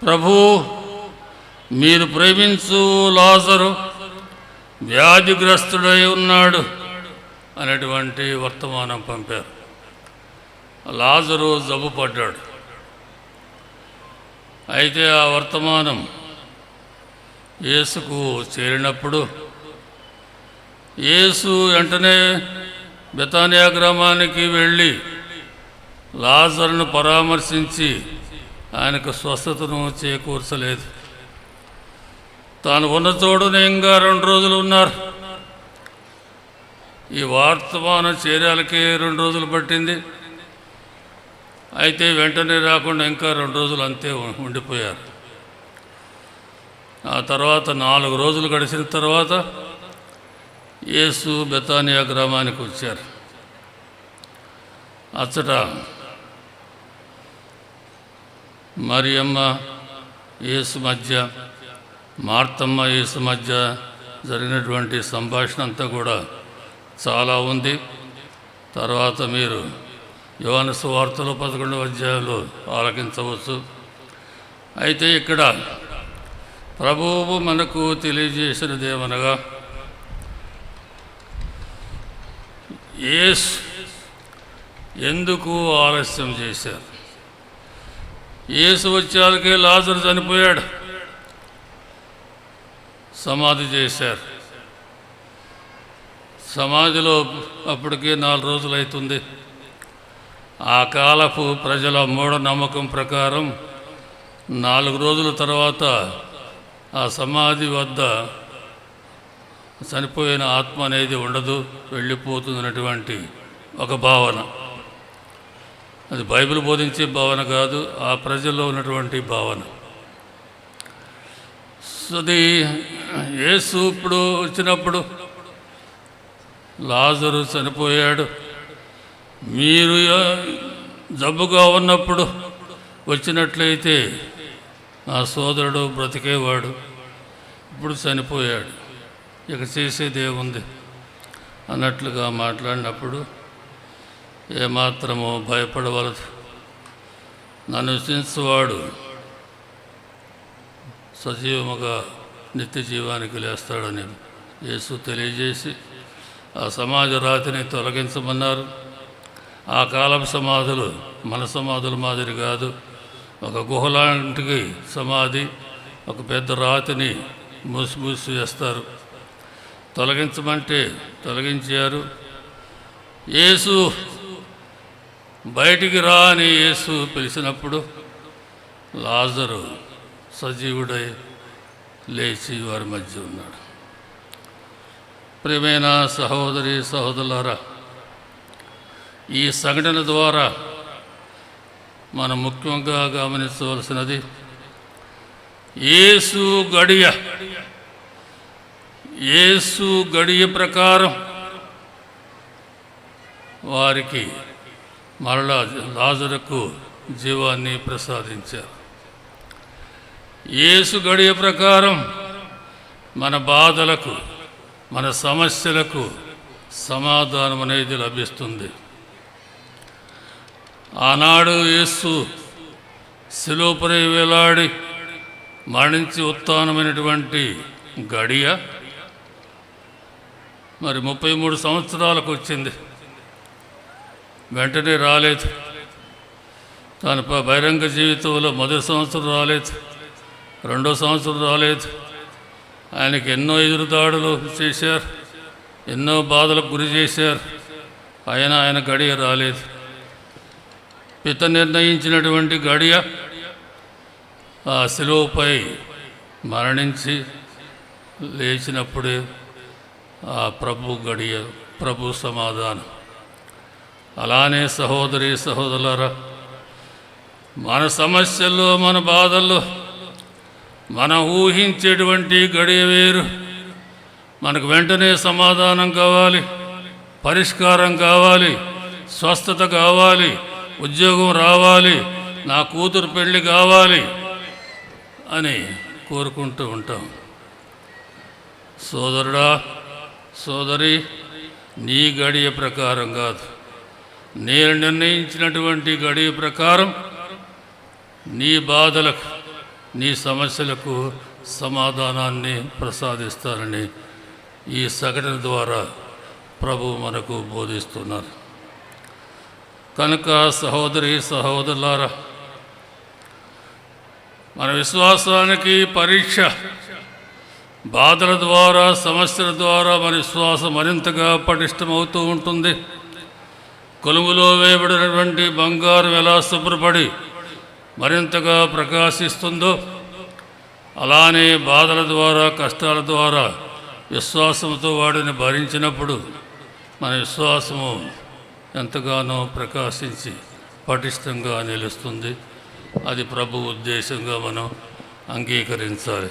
ప్రభు, మీరు ప్రేమించు లాజరు వ్యాధిగ్రస్తుడై ఉన్నాడు అనేటువంటి వర్తమానం పంపారు. లాజరు జబ్బు పడ్డాడు. అయితే ఆ వర్తమానం యేసుకు చేరినప్పుడు యేసు వెంటనే బెతానియా గ్రామానికి వెళ్ళి లాజరును పరామర్శించి ఆయనకు స్వస్థతను చేకూర్చలేదు. తాను ఉన్న చోటునే ఇంకా 2 రోజులు ఉన్నారు. ఈ వర్తమానం చేరాలకే 2 రోజులు పట్టింది. అయితే వెంటనే రాకుండా ఇంకా 2 రోజులు అంతే ఉండిపోయారు. ఆ తర్వాత 4 రోజులు గడిచిన తర్వాత యేసు బెతానియా గ్రామానికి వచ్చారు. అచ్చట మరియమ్మ యేసు మధ్య, మార్తమ్మ యేసు మధ్య జరిగినటువంటి సంభాషణ అంతా కూడా చాలా ఉంది. తర్వాత మీరు యోహాను సువార్తలో 11వ అధ్యాయంలో ఆలకించవచ్చు. అయితే ఇక్కడ ప్రభువు మనకు తెలియజేసినదేమనగా, యేసు ఎందుకు ఆలస్యం చేశారు? యేసు వచ్చేకే లాజరు చనిపోయాడు, సమాధి చేశారు. సమాధిలో అప్పటికే 4 రోజులు అవుతుంది. ఆ కాలపు ప్రజల మూఢనమ్మకం ప్రకారం 4 రోజుల తర్వాత ఆ సమాధి వద్ద చనిపోయిన ఆత్మ అనేది ఉండదు, వెళ్ళిపోతుందన్నటువంటి ఒక భావన. అది బైబిల్ బోధించే భావన కాదు, ఆ ప్రజల్లో ఉన్నటువంటి భావన. అది యేసు ఇప్పుడు వచ్చినప్పుడు లాజరు చనిపోయాడు, మీరు జబ్బుగా ఉన్నప్పుడు వచ్చినట్లయితే నా సోదరుడు బ్రతికేవాడు, ఇప్పుడు చనిపోయాడు, ఇక చేసేది ఏముంది అన్నట్లుగా మాట్లాడినప్పుడు ఏమాత్రమో భయపడవలదు. నన్ను విశ్వసించువాడు సజీవముగా నిత్య జీవానికి లేస్తాడని యేసు తెలియజేసి ఆ సమాజ రాతిని తొలగించమన్నారు. ఆ కాలం సమాధులు మన సమాధుల మాదిరి కాదు. ఒక గుహలాంటికి సమాధి, ఒక పెద్ద రాతిని మూసి వేస్తారు. తొలగించమంటే తొలగించారు. యేసు బయటికి రా అని యేసు పిలిచినప్పుడు లాజరు సజీవుడై లేచి వారి మధ్య ఉన్నాడు. ప్రియమైన సహోదరి సహోదరులారా, ఈ సంఘటన ద్వారా మనం ముఖ్యంగా గమనించవలసినది యేసు గడియ. యేసు గడియ ప్రకారం వారికి మరలా లాజరుకు జీవాన్ని ప్రసాదించారు. యేసు గడియ ప్రకారం మన బాధలకు, మన సమస్యలకు సమాధానం అనేది లభిస్తుంది. ఆనాడు యేసు శిలువపై వేలాడి మరణించి ఉత్థానమైనటువంటి గడియ మరి 33 సంవత్సరాలకు వచ్చింది. వెంటనే రాలేదు. తన బహిరంగ జీవితంలో మొదటి సంవత్సరం రాలేదు, రెండో సంవత్సరం రాలేదు. ఆయనకి ఎన్నో ఎదురుదాడులు చేశారు, ఎన్నో బాధలకు గురి చేశారు. ఆయన గడియ రాలేదు. పిత నిర్ణయించినటువంటి గడియ ఆ శిలువపై మరణించి లేచినప్పుడే ఆ ప్రభు గడియ, ప్రభు సమాధానం. అలానే సహోదరి సహోదరులారా, మన సమస్యల్లో, మన బాధల్లో మనం ఊహించేటువంటి గడియ వేరు. మనకు వెంటనే సమాధానం కావాలి, పరిష్కారం కావాలి, స్వస్థత కావాలి, ఉద్యోగం రావాలి, నా కూతురు పెళ్ళి కావాలి అని కోరుకుంటూ ఉంటాం. సోదరుడా, సోదరి, నీ గడియ ప్రకారం కాదు, నేను నిర్ణయించినటువంటి గడియ ప్రకారం నీ బాధలకు, నీ సమస్యలకు సమాధానాన్ని ప్రసాదిస్తానని ఈ సంఘటన ద్వారా ప్రభు మనకు బోధిస్తున్నారు. కనుక సహోదరి సహోదరులారా, మన విశ్వాసానికి పరీక్ష. బాధల ద్వారా, సమస్యల ద్వారా మన విశ్వాసం మరింతగా పటిష్టమవుతూ ఉంటుంది. కొలుములో వేయబడినటువంటి బంగారం ఎలా శుభ్రపడి మరింతగా ప్రకాశిస్తుందో, అలానే బాధల ద్వారా, కష్టాల ద్వారా విశ్వాసంతో వాడిని భరించినప్పుడు మన విశ్వాసము ఎంతగానో ప్రకాశించి పటిష్టంగా నిలుస్తుంది. అది ప్రభు ఉద్దేశంగా మనం అంగీకరించాలి.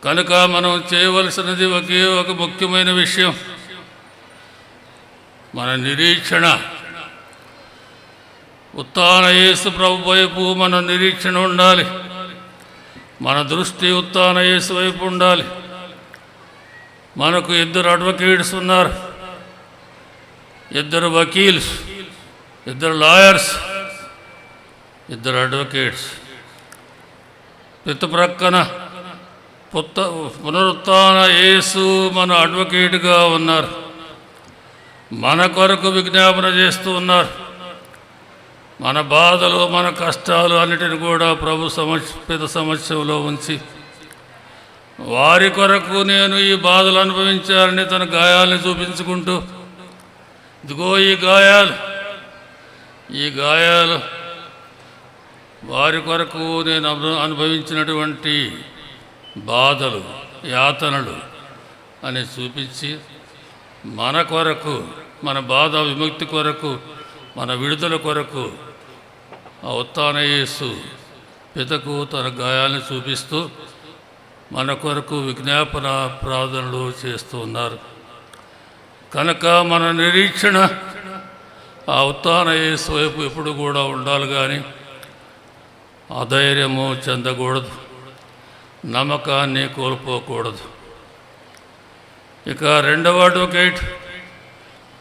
కనుక మనం చేయవలసినది ఒకే ఒక ముఖ్యమైన విషయం, మన నిరీక్షణ. ఉత్థాన యేసు ప్రభు వైపు మన నిరీక్షణ ఉండాలి. మన దృష్టి ఉత్థాన యేసు వైపు ఉండాలి. మనకు 2 అడ్వకేట్స్ ఉన్నారు, 2 వకీల్స్, 2 లాయర్స్, 2 అడ్వకేట్స్. పిత ప్రక్కన పునరుత్థాన యేసు మన అడ్వకేట్గా ఉన్నారు. మన కొరకు విజ్ఞాపన చేస్తూ ఉన్నారు. మన బాధలు, మన కష్టాలు అన్నిటిని కూడా ప్రభు పిత సమక్షంలో ఉంచి, వారి కొరకు నేను ఈ బాధలు అనుభవించాలని తన గాయాలను చూపించుకుంటూ, ఇదిగో ఈ గాయాలు వారి కొరకు నేను అనుభవించినటువంటి బాధలు, యాతనలు అని చూపించి, మన కొరకు, మన బాధ విముక్తి కొరకు, మన విడుదల కొరకు ఆ ఉత్థాన యేసు పితకు తన గాయాలను చూపిస్తూ మన కొరకు విజ్ఞాపన ప్రార్థనలు చేస్తూ ఉన్నారు. కనుక మన నిరీక్షణ ఆ ఉత్థాన యేసు వైపు ఎప్పుడు కూడా ఉండాలి. కానీ అధైర్యము చెందకూడదు, నమ్మకాన్ని కోల్పోకూడదు. ఇక 2వ అడ్వకేట్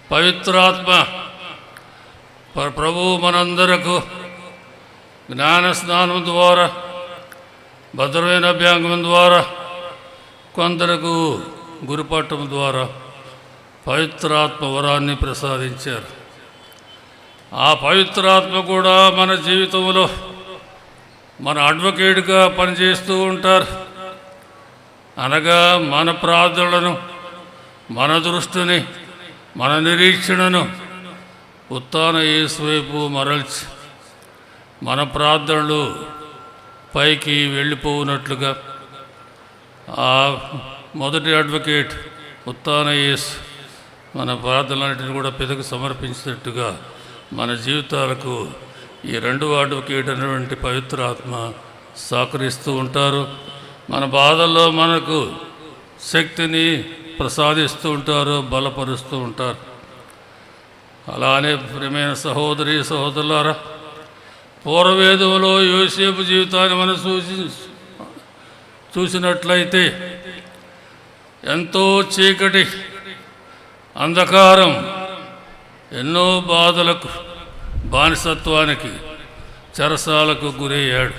పవిత్రాత్మ. ప్రభువు మనందరకు జ్ఞాన స్నానం ద్వారా, భద్రమైన అభ్యాంగం ద్వారా, కొందరకు గురుపట్టం ద్వారా పవిత్రాత్మ వరాన్ని ప్రసాదించారు. ఆ పవిత్రాత్మ కూడా మన జీవితంలో మన అడ్వకేట్గా పనిచేస్తూ ఉంటారు. అనగా మన ప్రార్థనలను, మన దృష్టిని, మన నిరీక్షణను ఉత్థాన యేసు వైపు మరల్చి మన ప్రార్థనలు పైకి వెళ్ళిపోవునట్లుగా ఆ మొదటి అడ్వకేట్ ఉత్థాన యేసు మన ప్రార్థనలన్నింటినీ కూడా పితకు సమర్పించినట్టుగా మన జీవితాలకు ఈ రెండు అడ్వకేట్ అనేటువంటి పవిత్రాత్మ సహకరిస్తూ ఉంటారు. మన బాధల్లో మనకు శక్తిని ప్రసాదిస్తూ ఉంటారు, బలపరుస్తూ ఉంటారు. అలానే ప్రియమైన సహోదరి సహోదరులారా, పూర్వవేదంలో యోసేపు జీవితాన్ని మనం చూసినట్లయితే ఎంతో చీకటి, అంధకారం, ఎన్నో బాధలకు, బానిసత్వానికి, చెరసాలకు గురయ్యాడు.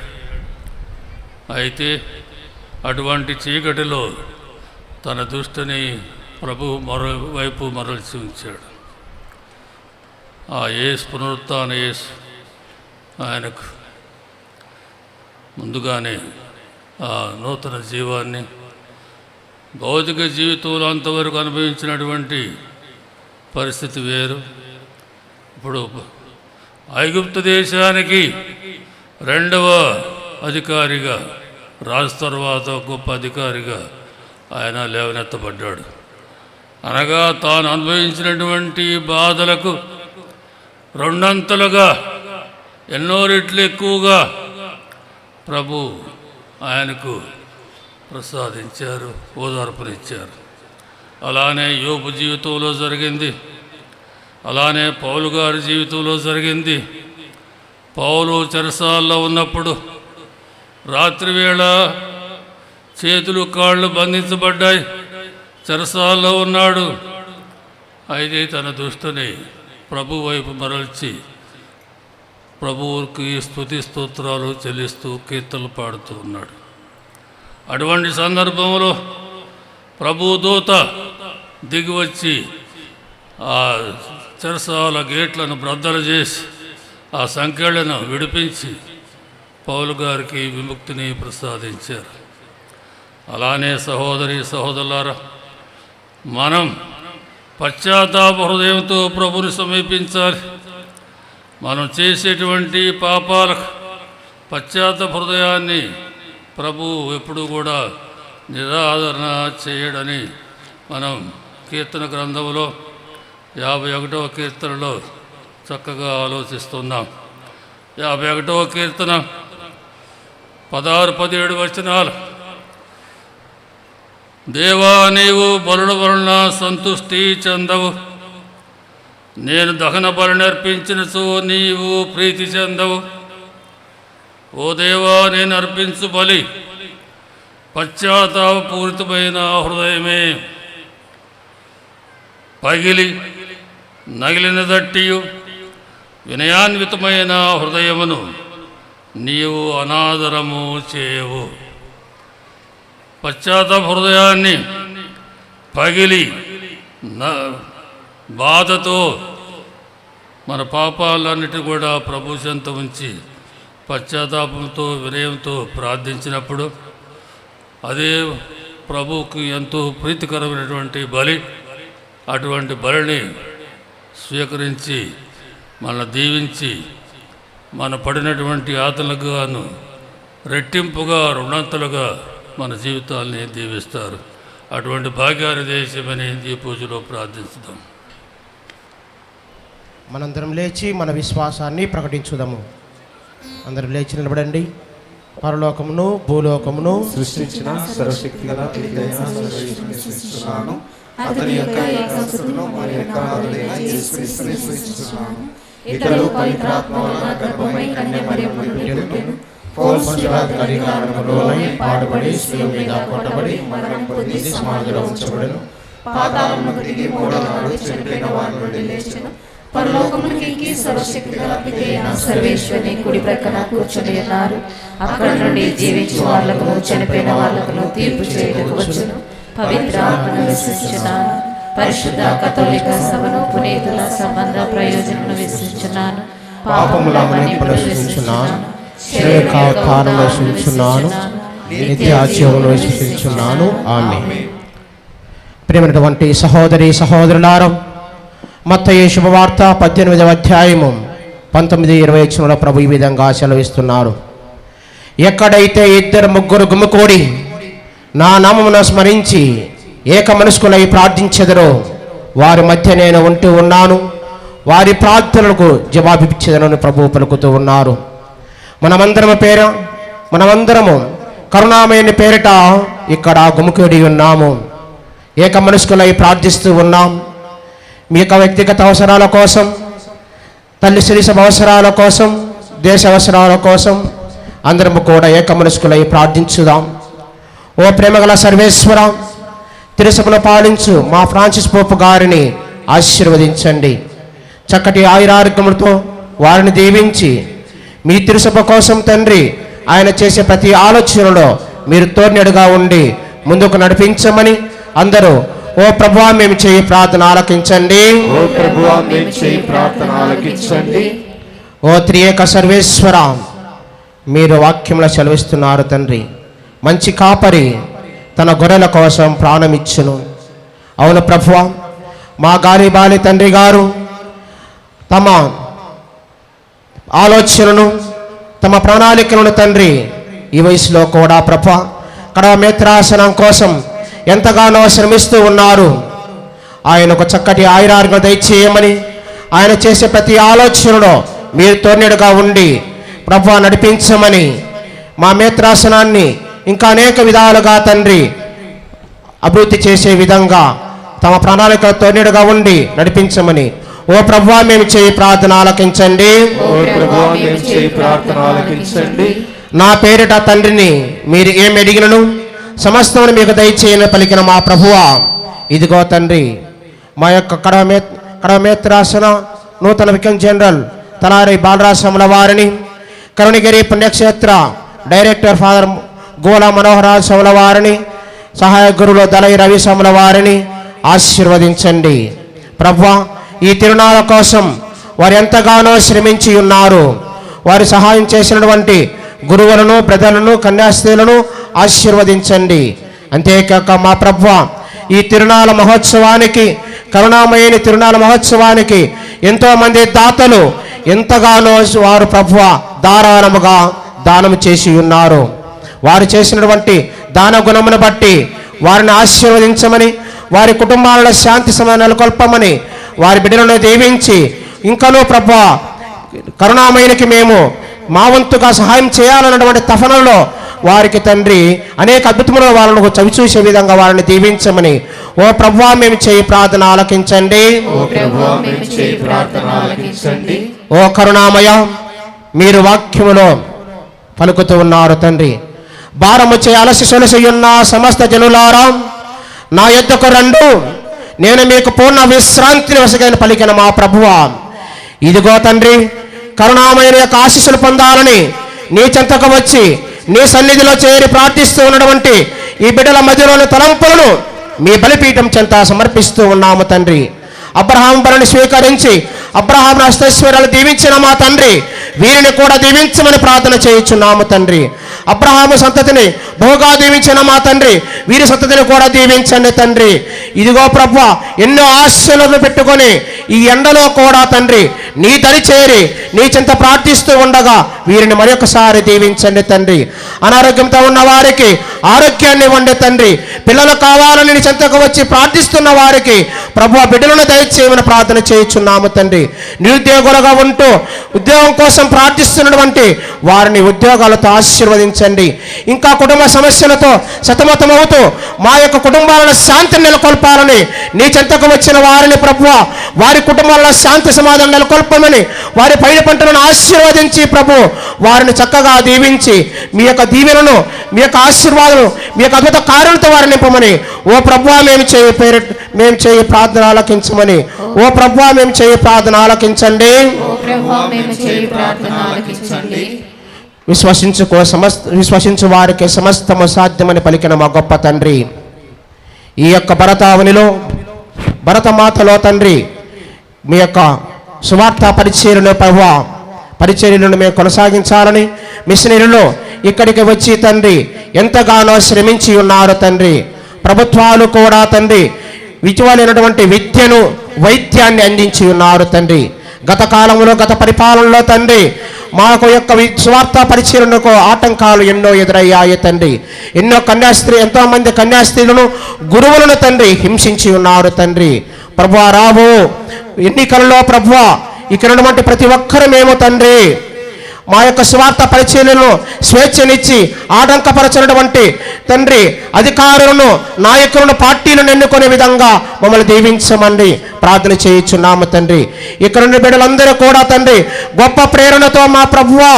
అయితే అటువంటి చీకటిలో తన దృష్టిని ప్రభు మరోవైపు మరల్చి ఉంచాడు. ఆ యేసు, పునరుత్థాన యేసు ఆయనకు ముందుగానే ఆ నూతన జీవాన్ని భౌతిక జీవితంలో అంతవరకు అనుభవించినటువంటి పరిస్థితి వేరు. ఇప్పుడు ఐగుప్తు దేశానికి రెండవ అధికారిగా, రాజు తర్వాత గొప్ప అధికారిగా ఆయన లేవనెత్తబడ్డాడు. అనగా తాను అనుభవించినటువంటి బాధలకు రెండంతలుగా, ఎన్నో రెట్లు ఎక్కువగా ప్రభు ఆయనకు ప్రసాదించారు, ఓదార్పునిచ్చారు. అలానే యోబు జీవితంలో జరిగింది, అలానే పౌలు గారి జీవితంలో జరిగింది. పౌలు చెరసాల్లో ఉన్నప్పుడు రాత్రివేళ చేతులు కాళ్ళు బంధించబడ్డాయి, చెరసాల్లో ఉన్నాడు. అయితే తన దృష్టిని ప్రభు వైపు మరల్చి ప్రభువుకి స్తుతి స్తోత్రాలు చెల్లిస్తూ కీర్తనలు పాడుతూ ఉన్నాడు. అటువంటి సందర్భంలో ప్రభు దూత దిగివచ్చి ఆ చెరసాల గేట్లను బ్రద్దలు చేసి ఆ సంఖ్యలను విడిపించి పౌలు గారికి విముక్తిని ప్రసాదించారు. అలానే సహోదరి సహోదరులారా, మనం పశ్చాత్తాప హృదయంతో ప్రభుని సమీపించాలి. మనం చేసేటువంటి పాపాలకు పశ్చాత్తాప హృదయాన్ని ప్రభు ఎప్పుడు కూడా నిరాదరణ చేయడని మనం కీర్తన గ్రంథంలో 51వ కీర్తనలో చక్కగా ఆలోచిస్తున్నాం. 51వ కీర్తన 16-17 వచనాలు. దేవా, నీవు బలుల వలన సంతుష్టి చెందవు, నేను దహన బలి అర్పించినచో నీవు ప్రీతి చెందవు. ఓ దేవా, నేను అర్పించు బలి పశ్చాత్తాపపూరితమైన హృదయమే. పగిలి నగిలిన దట్టియు వినయాన్వితమైన హృదయమును నీవు అనాదరము చేయవు. పశ్చాత్తాప హృదయాన్ని పగిలి బాధతో మన పాపాలన్నిటి కూడా ప్రభు చెంత ఉంచి పశ్చాత్తాపంతో వినయంతో ప్రార్థించినప్పుడు అదే ప్రభువుకి ఎంతో ప్రీతికరమైనటువంటి బలి. అటువంటి బలిని స్వీకరించి మన దీవించి మన పడినటువంటి ఆతలకు గాను రెట్టింపుగా, రుణంతలుగా మన జీవితాల్ని దీవిస్తారు. అటువంటి భాగ్యాన్ని దేశమని ఈ పూజలో ప్రార్థించుదాం. మనందరం లేచి మన విశ్వాసాన్ని ప్రకటించుదాము. అందరం లేచి నిలబడండి. పరలోకమును భూలోకమును సృష్టించిన సర్వశక్తి గల సృష్టిస్తున్నాను. అతని యొక్క ఏకసుతును మరి యొక్క ఆరుడైన యేసుక్రీస్తుని సృష్టిస్తున్నాను. ఇతడు పవిత్రాత్మ వలన గర్భమై కన్య మరియమ్మ పుట్టెను. పాడుబడి శిలువ మీద కొట్టబడి మరణం పొంది సమాధిలో ఉంచబడెను. పాతాళమునకు దిగి మూడవ నాడు చనిపోయిన వారి నుండి లేచెను. పరలోకమునికి సర్వశక్తి గల పితైన సర్వేశ్వరుని కుడి ప్రక్కన కూర్చొని ఉన్నారు. అక్కడ నుండి జీవించు వాళ్ళకును చనిపోయిన వాళ్ళకును తీర్పు చేయడానికి వచ్చును. పవిత్ర ఆత్మను విశ్వసించున్నాను. పరిశుద్ధ కథోలిక సభను పునీతుల సంబంధ ప్రయోజనమును విశ్వసించున్నాను. పాపములమని ప్రశ్నించున్నాను. శ్రేయకాలను విశ్వసించున్నాను. నిత్యజీవమును విశ్వసించున్నాను. ఆమేన్. ప్రియమైనటువంటి సహోదరి సహోదరులారా, మత్తయి శుభవార్త 18వ అధ్యాయము 19-20 వచనంలో ప్రభు ఈ విధంగా సెలవిస్తున్నారు. ఎక్కడైతే 2-3 గుమికూడి నా నామమును స్మరించి ఏక మనస్కులై ప్రార్థించెదరో వారి మధ్య నేను ఉంటూ ఉన్నాను. వారి ప్రార్థనలకు జవాబిచ్చేదనని ప్రభువు పలుకుతూ ఉన్నారు. మనమందరము కరుణామయుని పేరిట ఇక్కడ గుమికూడి ఉన్నాము. ఏక మనస్కులై ప్రార్థిస్తూ ఉన్నాం. మీ యొక్క వ్యక్తిగత అవసరాల కోసం, తల్లి శిరీష అవసరాల కోసం, దేశ అవసరాల కోసం అందరము కూడా ఏక మనస్కులై ప్రార్థించుదాం. ఓ ప్రేమగల సర్వేశ్వర, తిరుసభను పాలించు మా ఫ్రాన్సిస్ పోపు గారిని ఆశీర్వదించండి. చక్కటి ఆయురారోగ్యములతో వారిని దీవించి మీ తిరుసభ కోసం తండ్రి ఆయన చేసే ప్రతి ఆలోచనలో మీరు తోడ్నెడుగా ఉండి ముందుకు నడిపించమని అందరూ ఓ ప్రభువా మేము చేయి ప్రార్థన ఆలకించండి. ఓ ప్రభువా మేము చేయి ప్రార్థన ఆలకించండి. ఓ త్రియేక సర్వేశ్వర, మీరు వాక్యంలో సెలవిస్తున్నారు తండ్రి, మంచి కాపరి తన గొర్రెల కోసం ప్రాణమిచ్చును. అవును ప్రభువా, మా గాలిబాలి తండ్రి గారు తమ ఆలోచనను, తమ ప్రణాళికలను తండ్రి ఈ వయసులో కూడా ప్రభా కడవ మేత్రాసనం కోసం ఎంతగానో శ్రమిస్తూ ఉన్నారు. ఆయనకు చక్కటి ఆయురారోగ్యం దయచేయమని, ఆయన చేసే ప్రతి ఆలోచనలో మీరు తోడ్నెడుగా ఉండి ప్రభా నడిపించమని, మా మేత్రాసనాన్ని ఇంకా అనేక విధాలుగా తండ్రి అభివృద్ధి చేసే విధంగా తమ ప్రణాళికతో తోడ్నెడుగా ఉండి నడిపించమని ఓ ప్రభువా మేము చేయి ప్రార్థన ఆలకించండి. ఓ ప్రభువా మేము చేయి ప్రార్థన ఆలకించండి. నా పేరిట తండ్రిని మీరు ఏమి అడిగినను సమస్తమును మీకు దయచేయని పలికిన మా ప్రభువా, ఇదిగో తండ్రి మా యొక్క కడమేత్రాసన నూతన వికెన్ జనరల్ తలారి బాలరాజముల వారిని, కరుణగిరి పుణ్యక్షేత్ర డైరెక్టర్ ఫాదర్ గోలా మనోహరాజ్ సముల వారిని, సహాయ గురువులు దళై రవి సముల వారిని ఆశీర్వదించండి. ప్రభువా, ఈ తిరునాళ్ళ కోసం వారు ఎంతగానో శ్రమించి ఉన్నారు. వారు సహాయం చేసినటువంటి గురువులను, బ్రదర్లను, కన్యాస్త్రీలను ఆశీర్వదించండి. అంతేకాక మా ప్రభువా, ఈ తిరునాళ్ళ మహోత్సవానికి, కరుణామయుని తిరునాళ్ళ మహోత్సవానికి ఎంతోమంది దాతలు ఎంతగానో వారు ప్రభువా ధారాళముగా దానము చేసి ఉన్నారు. వారు చేసినటువంటి దాన గుణమును బట్టి వారిని ఆశీర్వదించమని, వారి కుటుంబాలలో శాంతి సమాధానం నెలకొల్పమని, వారి బిడ్డలను దీవించి ఇంకనూ ప్రభువా కరుణామయునికి మేము మా వంతుగా సహాయం చేయాలన్నటువంటి తపనలో వారికి తండ్రి అనేక అద్భుతముల వాళ్ళను చవిచూసే విధంగా వారిని దీవించమని ఓ ప్రభువా మేము చేయి ప్రార్థన ఆలకించండి. ఓ కరుణామయ, మీరు వాక్యములో పలుకుతూ ఉన్నారు తండ్రి, భారము చే అలసి సొలసియున్న సమస్త జనులారా నా యొద్దకు రండు, నేను మీకు పూర్ణ విశ్రాంతిని వసగని పలికిన మా ప్రభువా, ఇదిగో తండ్రి కరుణామయుని యొక్క ఆశీస్సులు పొందాలని నీ చెంతకు వచ్చి నీ సన్నిధిలో చేరి ప్రార్థిస్తూ ఉన్నటువంటి ఈ బిడ్డల మధ్యలోని తలంపులను మీ బలిపీఠం చెంత సమర్పిస్తూ ఉన్నాము తండ్రి. అబ్రహాం బలిని స్వీకరించి అబ్రహాం అష్టైశ్వర్యాలు దీవించిన మా తండ్రి, వీరిని కూడా దీవించమని ప్రార్థన చేయించున్నాము తండ్రి. అబ్రహాము సంతతిని బహుగా దీవించిన మా తండ్రి, వీరి సంతతిని కూడా దీవించండి తండ్రి. ఇదిగో ప్రభువా, ఎన్నో ఆశలను పెట్టుకొని ఈ ఎండలో కూడా తండ్రి నీ దరి చేరి నీ చెంత ప్రార్థిస్తూ ఉండగా వీరిని మరొకసారి దీవించండి తండ్రి. అనారోగ్యంతో ఉన్న వారికి ఆరోగ్యాన్ని ఇవ్వండి తండ్రి. పిల్లలు కావాలని నీ చెంతకు వచ్చి ప్రార్థిస్తున్న వారికి ప్రభువా బిడ్డలను దయచేయమని ప్రార్థన చేయించున్నాము తండ్రి. నిరుద్యోగులుగా ఉంటూ ఉద్యోగం కోసం ప్రార్థిస్తున్నటువంటి వారిని ఉద్యోగాలతో ఆశీర్వదించండి. ఇంకా కుటుంబ సమస్యలతో సతమతమవుతూ మా యొక్క కుటుంబాలను శాంతిని నెలకొల్పాలని నీ చెంతకు వచ్చిన వారిని ప్రభువా వారి కుటుంబాలలో శాంతి సమాధానం నెలకొల్పమని, వారి పైన పంటలను ఆశీర్వదించి ప్రభు వారిని చక్కగా దీవించి మీ యొక్క దీవెనను, మీ యొక్క ఆశీర్వాదం, మీ యొక్క అద్భుత కార్యాలతో వారిని నింపమని ఓ ప్రభువా మేము చేయి ప్రార్థన ఆలకించమని, ఓ ప్రభువా మేము చేయి ప్రార్థన ఆలకించండి. విశ్వసించు వారికి సమస్తము సాధ్యమని పలికిన మా గొప్ప తండ్రి, ఈ యొక్క భరతావనిలో భరతమాతలో తండ్రి మీ యొక్క సువార్త పరిచర్యలను మేము కొనసాగించాలని మిషనరీలో ఇక్కడికి వచ్చి తండ్రి ఎంతగానో శ్రమించి ఉన్నారు తండ్రి. ప్రభుత్వాలు కూడా తండ్రి విలువైనటువంటి విద్యను, వైద్యాన్ని అందించి ఉన్నారు తండ్రి. గత కాలంలో, గత పరిపాలనలో తండ్రి మాకు యొక్క స్వార్థ పరిచర్యలకు ఆటంకాలు ఎన్నో ఎదురయ్యాయి తండ్రి. ఎంతోమంది కన్యాస్త్రీలను, గురువులను తండ్రి హింసించి ఉన్నారు తండ్రి. ప్రభువా రావు ఎన్నికలలో ప్రభువా ఇక్కడ ఉన్నటువంటి ప్రతి ఒక్కరు మేము తండ్రి మా యొక్క స్వార్థ పరిచర్యలను స్వేచ్ఛనిచ్చి ఆటంకపరచినటువంటి తండ్రి అధికారులను నాయకులను పార్టీలను ఎన్నుకునే విధంగా మమ్మల్ని దీవించమని ప్రార్థన చేయించున్నాము తండ్రి. ఇక్కడ ఉన్న బిడ్డలందరూ కూడా తండ్రి గొప్ప ప్రేరణతో మా ప్రభువా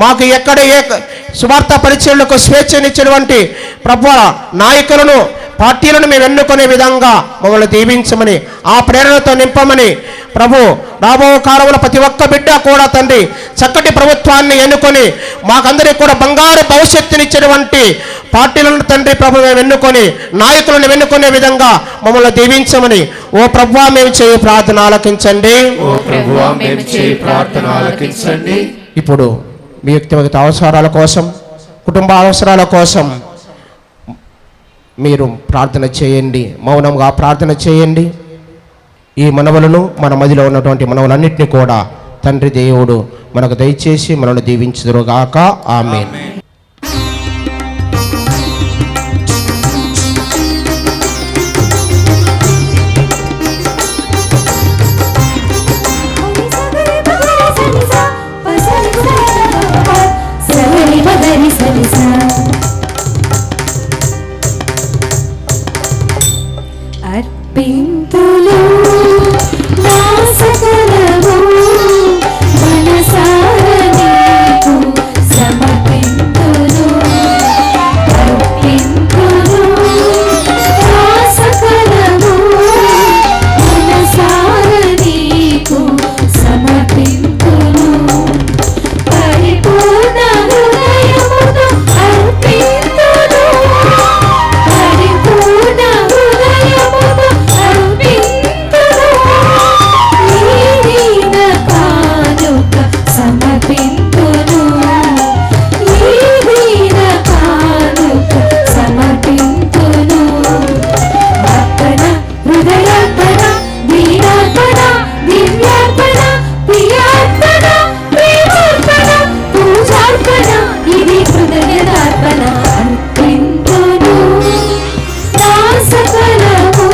మాకు ఎక్కడ ఏ స్వార్థ పరిచర్యలకు స్వేచ్ఛనిచ్చినటువంటి ప్రభువా నాయకులను పార్టీలను మేము ఎన్నుకునే విధంగా మమ్మల్ని దీవించమని ఆ ప్రేరణతో నింపమని ప్రభు రాబో కాలంలో ప్రతి ఒక్క బిడ్డ కూడా తండ్రి చక్కటి ప్రభుత్వాన్ని ఎన్నుకొని మాకందరికీ కూడా బంగారు భవిష్యత్తునిచ్చేటువంటి పార్టీలను తండ్రి ప్రభు మేము ఎన్నుకొని నాయకులను ఎన్నుకునే విధంగా మమ్మల్ని దీవించమని ఓ ప్రభువా మేము చేయి ప్రార్థన ఆలకించండి. ఇప్పుడు మీ వ్యక్తిగత అవసరాల కోసం కుటుంబ అవసరాల కోసం మీరు ప్రార్థన చేయండి, మౌనంగా ప్రార్థన చేయండి. ఈ మనవులను మన మదిలో ఉన్నటువంటి మనవులన్నింటినీ కూడా తండ్రి దేవుడు మనకు దయచేసి మనల్ని దీవించుదురుగాక. ఆమేన్. అర్పింతులు నా సకలము మనసారా నీకు సమర్పింతులు. అర్పింతులు నా సకలము మనసారా నీకు సమర్పింతులు. పరిపూర్ణ హృదయముతో అర్పింతులు. పరిపూర్ణ హృదయముతో అర్పింతులు. నీదీన కానుక సమర్పింతులు. నీదీన కానుక సమర్పింతులు. అర్పణ హృదయార్పణ వీరార్పణ దివ్యార్పణ ప్రియార్పణ ప్రేమార్పణ పూజార్పణ ఇది హృదయార్పణ. అర్పింతులు నా సకలము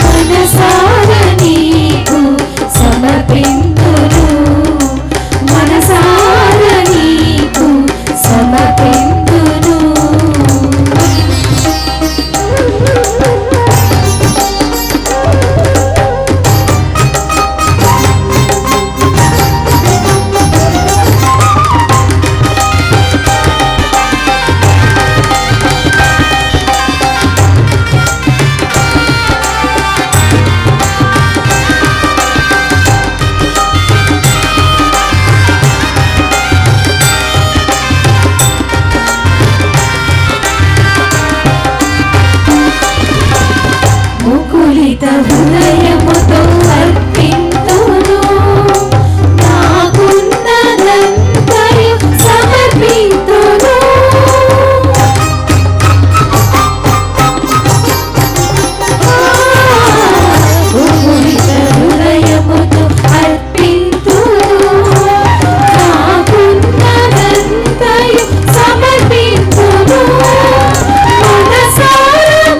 మనసారా నీకు సమర్పింతులు. మనసారా నీకు సమర్పింతులు. ముకులిత హృదయముతో అర్పింతును. నాకున్నదంతయు సమర్పింతును. ముకులిత హృదయముతో అర్పింతును. నాకున్నదంతయు సమర్పింతును. మనసారా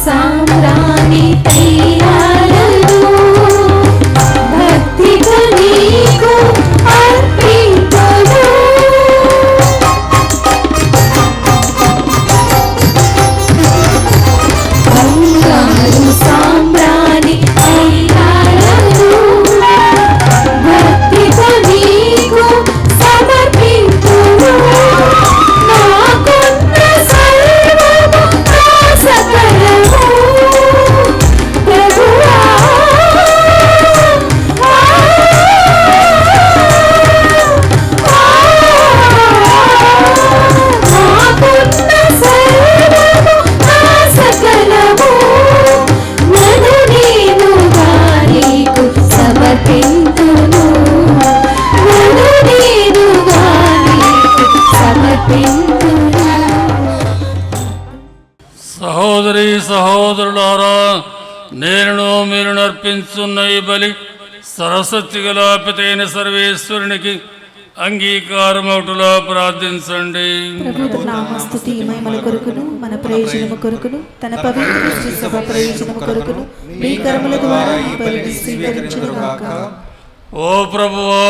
సామ్రాణి తైలాలను భక్తితో నీకు అర్పింతును. బంగారు సామ్రాణి తైలాలను భక్తితో నీకు సమర్పింతును. నాకున్న సర్వము నా సకలము ప్రభువా. నాకున్న సర్వము నా సకలము నన్ను నేనుగా నీకు సమర్పింతును. నన్ను నేనుగా నీకు సమర్పింతును. సహోదరి సహోదరులారా, నేను మీరు నర్పించున్న ఈ బలి సరస్వతి గల పితైన సర్వేశ్వరునికి అంగీకారమవుటలా ప్రార్థించండి. ప్రభువు నామస్తుతి మహిమల కొరకును మన ప్రయోజనము కొరకును తన పవిత్ర శ్రీ సభ ప్రయోజనము కొరకును మీ కర్మల ద్వారా ఈ బలిని స్వీకరించుగాక. ఓ ప్రభువా,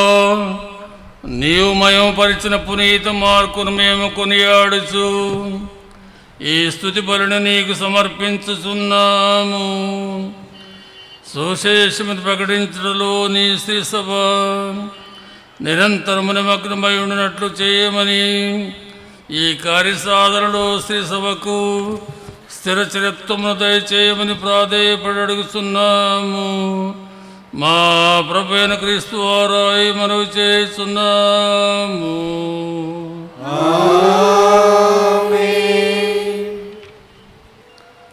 నీవు మయమపరిచిన పునీత మార్కును మేము కొనియాడుచు ఈ స్తుతి బలిని నీకు సమర్పించుచున్నాము. సుశేషమును ప్రకటించడంలో నీ శ్రీ సభ నిరంతరము నిమగ్నమై ఉండినట్లు చేయమని ఈ కార్యసాధనలో శ్రీ సభకు స్థిర చరిత్రమును దయచేయమని ప్రాధేయపడి అడుగుతున్నాము. మా ప్రభు అయిన క్రీస్తు వారు మనవి చేస్తున్నాము.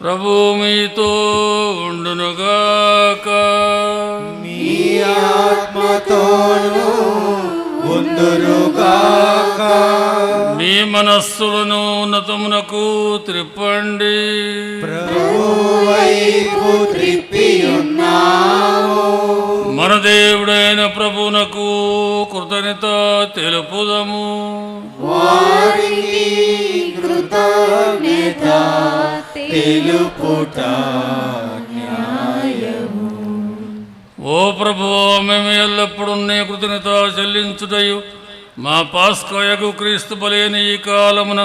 ప్రభు మీతో ఉండునుగాక. మీ ఆత్మతోను ఉండునుగాక. మీ మనస్సులను ఉన్నతమునకు త్రిప్పండి. ప్రభువైపు త్రిప్పియున్నాము. మన దేవుడైన ప్రభువునకు కృతజ్ఞత తెలుపుదము. వారికి కృతజ్ఞత తెలుపుట న్యాయము. ఓ ప్రభువా, మేము ఎల్లప్పుడూ నీ కృతజ్ఞత చెల్లించుటయు మా పాస్కాయకు క్రీస్తు బలైన ఈ కాలమున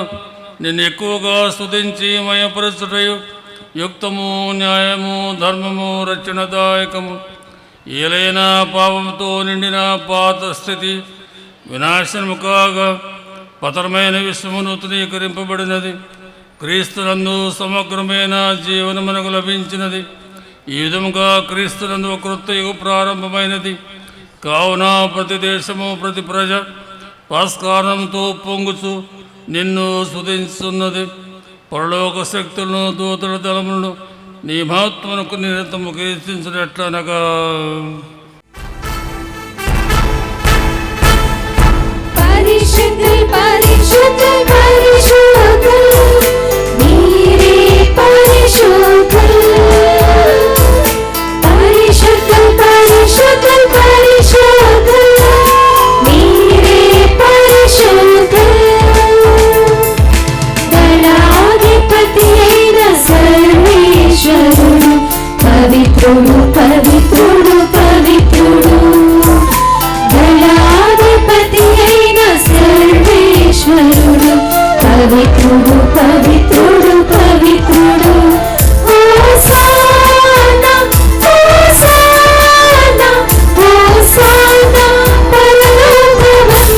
నిన్ను ఎక్కువగా స్తుతించి మయపరచుటయు యుక్తము, న్యాయము, ధర్మము, రక్షణదాయకము. ఏలైనా పాపంతో నిండిన పాత స్థితి వినాశనము కాగా పతనమైన విశ్వము నూతనీకరింపబడినది. క్రీస్తునందు సమగ్రమైన జీవనం మనకు లభించినది. ఈ విధముగా క్రీస్తునందు ఒక క్రొత్త యుగ ప్రారంభమైనది. కావున ప్రతి దేశము, ప్రతి ప్రజ పాస్కారంతో పొంగుచు నిన్ను స్తుతిస్తున్నది. పరలోక శక్తులను, దూతల దళములను నీ మహత్వమునకు నిరంతరము కీర్తించినట్లనగా పరిశుద్ధుల్ పరిశుద్ధుల్ పరిశుద్ధుల్ నీరే పరిశుద్ధుల్. పరిశుద్ధుల్ పరిశుద్ధుల్ పరిశుద్ధుల్ నీరే పరిశుద్ధుల్. దళాధిపతి అయిన సర్వేశ్వరుడు పవిత్రుడు పవిత్రుడు పవిత్రుడు. దళాధిపతి అయిన సర్వేశ్వరుడు పవిత్రుడు పవిత్రుడు పవిత్రుడు. హోసానా హోసానా హోసానా పరలోకమందునా.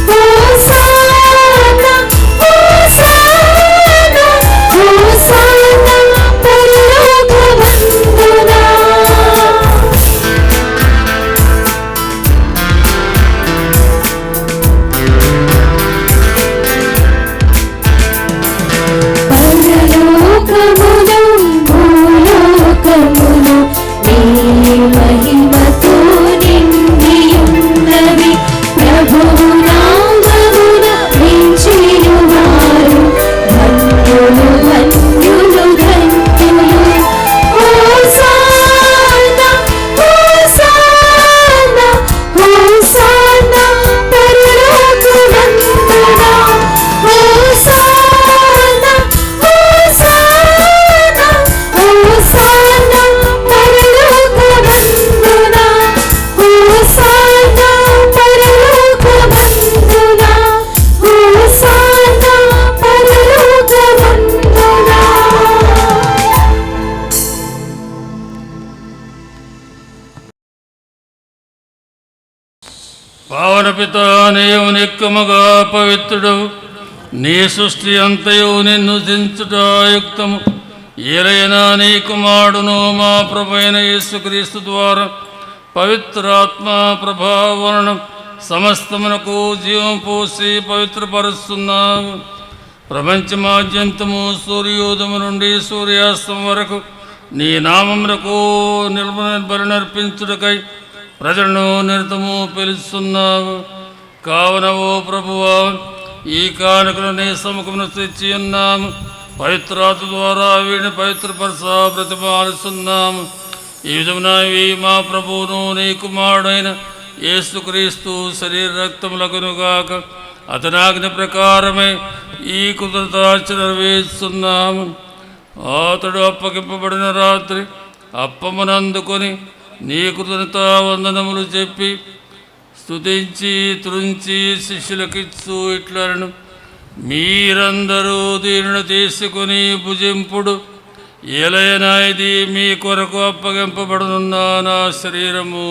హోసానా హోసానా హోసానా పరలోకమందునా. పరలోకమందున పావన పిత నీవు నిక్కముగా పవిత్రుడవు, నీ సృష్టి అంతయు నిన్ను దించుటాయుక్తము. ఏలైనా నీ కుమారుడును మా ప్రభువైన యేసుక్రీస్తు ద్వారా పవిత్రాత్మ ప్రభావనం సమస్తమునకు జీవం పోసి పవిత్రపరుస్తున్నావు. ప్రపంచమాద్యంతము సూర్యోదము నుండి సూర్యాస్తం వరకు నీ నామమునకు బలినర్పించుటకై ప్రజలను నిరతము పిలుస్తున్నావు. కావున ఓ ప్రభువా, ఈ కానుకలు నీ సముఖమును తెచ్చి ఉన్నాము. పవిత్రాత్మ ద్వారా వీడిని పవిత్రపరచ ప్రతిపాదిస్తున్నాము. ఈ విధమున ఇవి మా ప్రభువును నీ కుమారుడైన యేసుక్రీస్తు శరీర రక్తములగునుగాక. అతని ఆజ్ఞ ప్రకారమే ఈ కృతజ్ఞతార్చన నిర్వహిస్తున్నాము. అతడు అప్పగింపబడిన రాత్రి అప్పమునందుకొని నీ కృతజ్ఞతా వందనములు చెప్పి స్తుతించి త్రుంచి శిష్యులకిచ్చు ఇట్లను, మీరందరూ దీనిని తీసుకుని భుజింపుడు. ఏలైనా ఇది మీ కొరకు అప్పగింపబడునున్న నా శరీరము.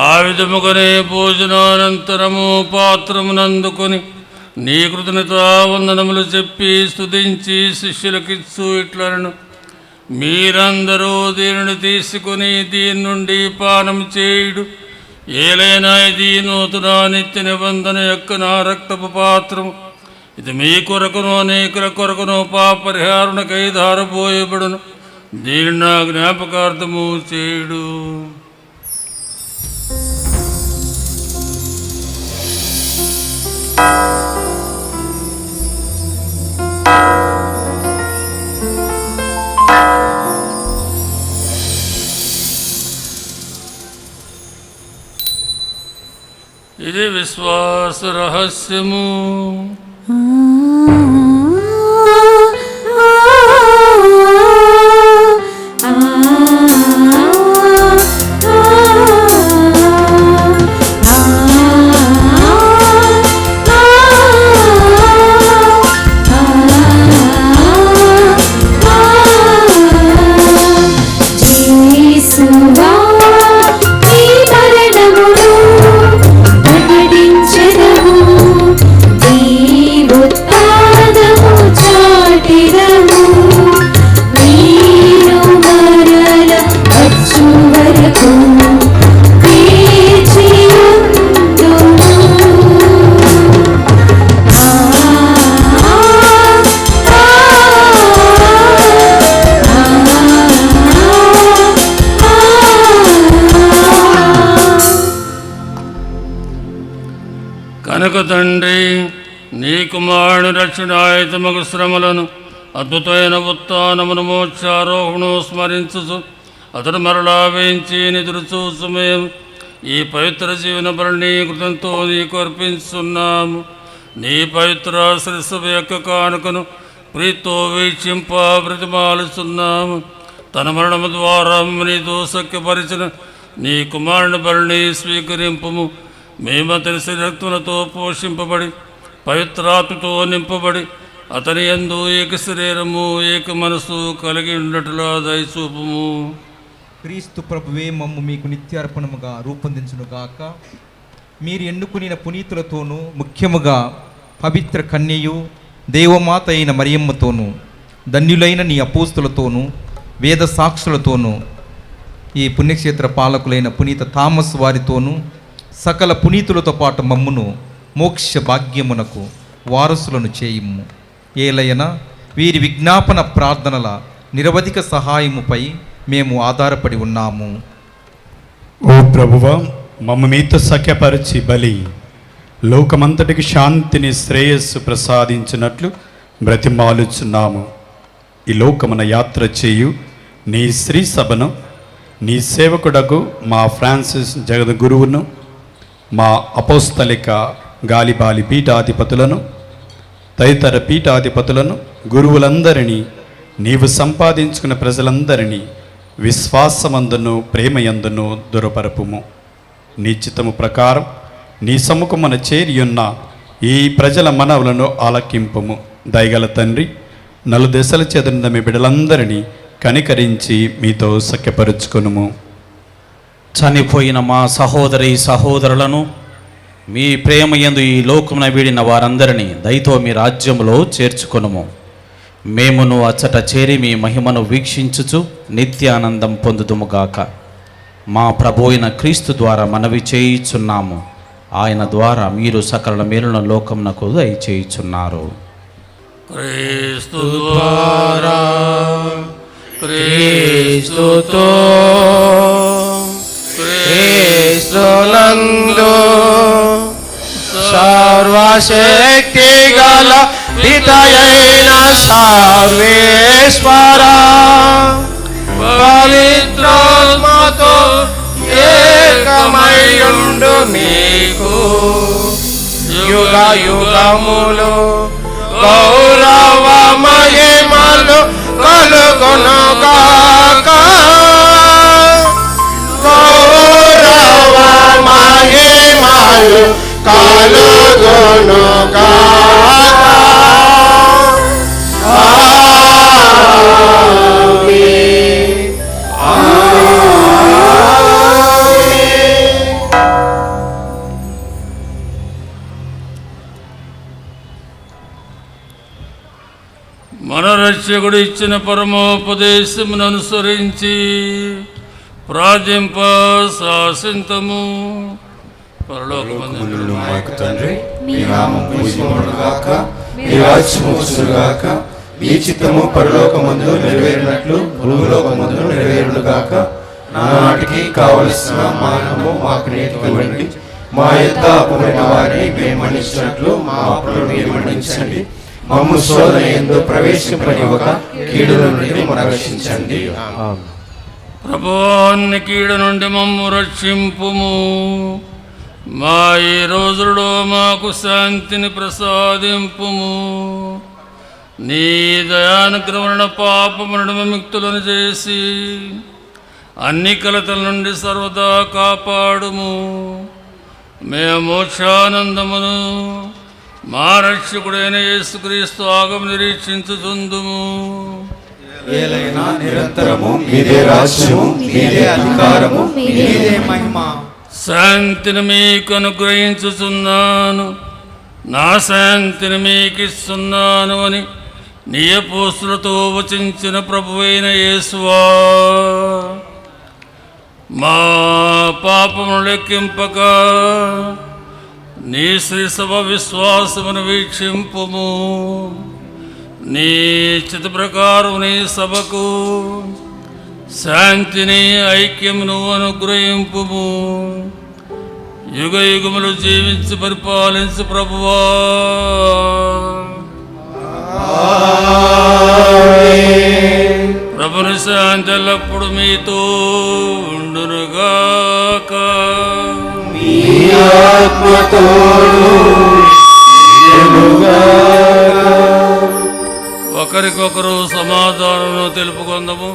ఆ విధముగానే భోజనానంతరము పాత్రమునందుకొని నీ కృతజ్ఞతా వందనములు చెప్పి స్తుతించి శిష్యులకిచ్చు ఇట్లను, మీరందరూ దీనిని తీసుకుని దీని నుండి పానం చేయుడు. ఏలైనా ఇది నూతన నిత్య నిబంధన యొక్క నా రక్తపు పాత్రము. ఇది మీ కొరకును అనేకుల కొరకును పాపరిహారునికై ధారపోయబడును. దీనిని నా జ్ఞాపకార్థము చేయుడు. ఇది విశ్వాస రహస్యము. కనుక తండ్రి, నీ కుమారుని రక్షణాయుతమగు శ్రమలను అద్భుతమైన ఉత్థానమును మోక్షారోహణను స్మరించుచు అతడు మరలా వేయించి నిదురు చూసు మేము ఈ పవిత్ర జీవన బలిని కృతంతో నీకు అర్పించున్నాము. నీ పవిత్ర శిరస్సు యొక్క కానుకను ప్రీతితో వీక్షింప ప్రతిమాలుస్తున్నాము. తన మరణము ద్వారా నీతో సఖ్యపరిచిన నీ కుమారుని బలిని స్వీకరింపుము. మేము అతని శరీరక్తులతో పోషింపబడి పవిత్రాత్మతో నింపబడి అతని యందు ఏక శరీరము ఏక మనసు కలిగి ఉన్నట్లుగా దయచూపుము. క్రీస్తు ప్రభువే మమ్ము మీకు నిత్యార్పణముగా రూపొందించునుగాక. మీరు ఎన్నుకునిన పునీతులతోనూ ముఖ్యముగా పవిత్ర కన్యయు దేవమాత అయిన మరియమ్మతోనూ ధన్యులైన నీ అపోస్తులతోనూ వేద సాక్షులతోనూ ఈ పుణ్యక్షేత్ర పాలకులైన పునీత థామస్ వారితోనూ సకల పునీతులతో పాటు మమ్మును మోక్ష భాగ్యమునకు వారసులను చేయుము. ఏలయన వీరి విజ్ఞాపన ప్రార్థనల నిరవధిక సహాయముపై మేము ఆధారపడి ఉన్నాము. ఓ ప్రభువా, మమ్మ మీతో సఖ్యపరిచి బలి లోకమంతటికి శాంతిని శ్రేయస్సు ప్రసాదించినట్లు బ్రతిమాలుచున్నాము. ఈ లోకమున యాత్ర చేయు నీ శ్రీ సభను నీ సేవకుడకు మా ఫ్రాన్సిస్ జగద్గురువును మా అపోస్తలిక గాలిబాలి పీఠాధిపతులను తదితర పీఠాధిపతులను గురువులందరినీ నీవు సంపాదించుకున్న ప్రజలందరినీ విశ్వాసమందును ప్రేమయందును దురపరపుము. నీ చిత్తము ప్రకారం నీ సముఖమున చేరియున్న ఈ ప్రజల మనవులను ఆలకింపుము. దయగల తండ్రి, నలుదెసల చెదరిన మీ బిడ్డలందరినీ కనికరించి మీతో సఖ్యపరుచుకొనుము. చనిపోయిన మా సహోదరి సహోదరులను మీ ప్రేమ యందు ఈ లోకమున వీడిన వారందరినీ దయతో మీ రాజ్యములో చేర్చుకొనుము. మేమును అచ్చట చేరి మీ మహిమను వీక్షించుచు నిత్యానందం పొందుదుముగాక. మా ప్రభు అయిన క్రీస్తు ద్వారా మనవి చేయుచున్నాము. ఆయన ద్వారా మీరు సకల మేలున లోకమునకు దయచేయుచున్నారు. క్రీస్తు ద్వారా క్రీస్తుతో క్రీస్తునందు సర్వశక్తి గల పితయైన సర్వేశ్వర పవిత్రాత్మతో ఏకమయుండు మీకు యుగ యుగములు గౌరవ మహిమలు కలుగునుగాక. గౌరవ మహిమలు కలుగునుగాక. మన రక్షకుడు ఇచ్చిన పరమోపదేశమును అనుసరించి ప్రార్థింప శాసింతము. పరలోకమందున్న మా యొక్క తండ్రి, మీ నామము పూజింపబడుగాక, మీ రాజ్యము వచ్చుగాక, మీ చిత్తము పరలోకమందు నెరవేరినట్లు భూలోకమందు నెరవేరుగాక. నానాటికి కావలసిన మానము మాకు నేర్చుకోండి. మా యొక్క అప్పుడైన వారిని మేము మన్నించినట్లు మా అప్పులను మీరు మన్నించండి. మమ్ము శోధన యందు ప్రవేశింపనివ్వక కీడు నుండి మమ్మల్ని రక్షించండి. ప్రభువాన్ని కీడు నుండి మమ్ము రక్షింపుము. మా ఈ రోజుల్లో మాకు శాంతిని ప్రసాదింపుము. నీ దయానుగ్రహణ పాపములను విముక్తులను చేసి అన్ని కలతల నుండి సర్వదా కాపాడుము. మేము మోక్షానందమును మా రక్షకుడైన యేసుక్రీస్తు ఆగమ నిరీక్షించుచుందుము. ఏలైనా నిరంతరము మీదే రాజ్యము, మీదే అధికారము, మీదే మహిమ. శాంతిని మీకు అనుగ్రహించుచున్నాను, నా శాంతిని మీకు ఇస్తున్నాను అని నీ అపోస్తులతో వచించిన ప్రభువైన యేసువా, మా పాపమును లెక్కింపక నీ శ్రీ సభ విశ్వాసమును వీక్షింపుము. నీ చిత్త ప్రకారం నీ సభకు శాంతిని ఐక్యమును అనుగ్రహింపుము. యుగ యుగములు జీవించి పరిపాలించు ప్రభువా, ప్రభుని శాంతి ఎల్లప్పుడు మీతో ఉండునుగాక. ఒకరికొకరు సమాధానం తెలుపుకుందాము.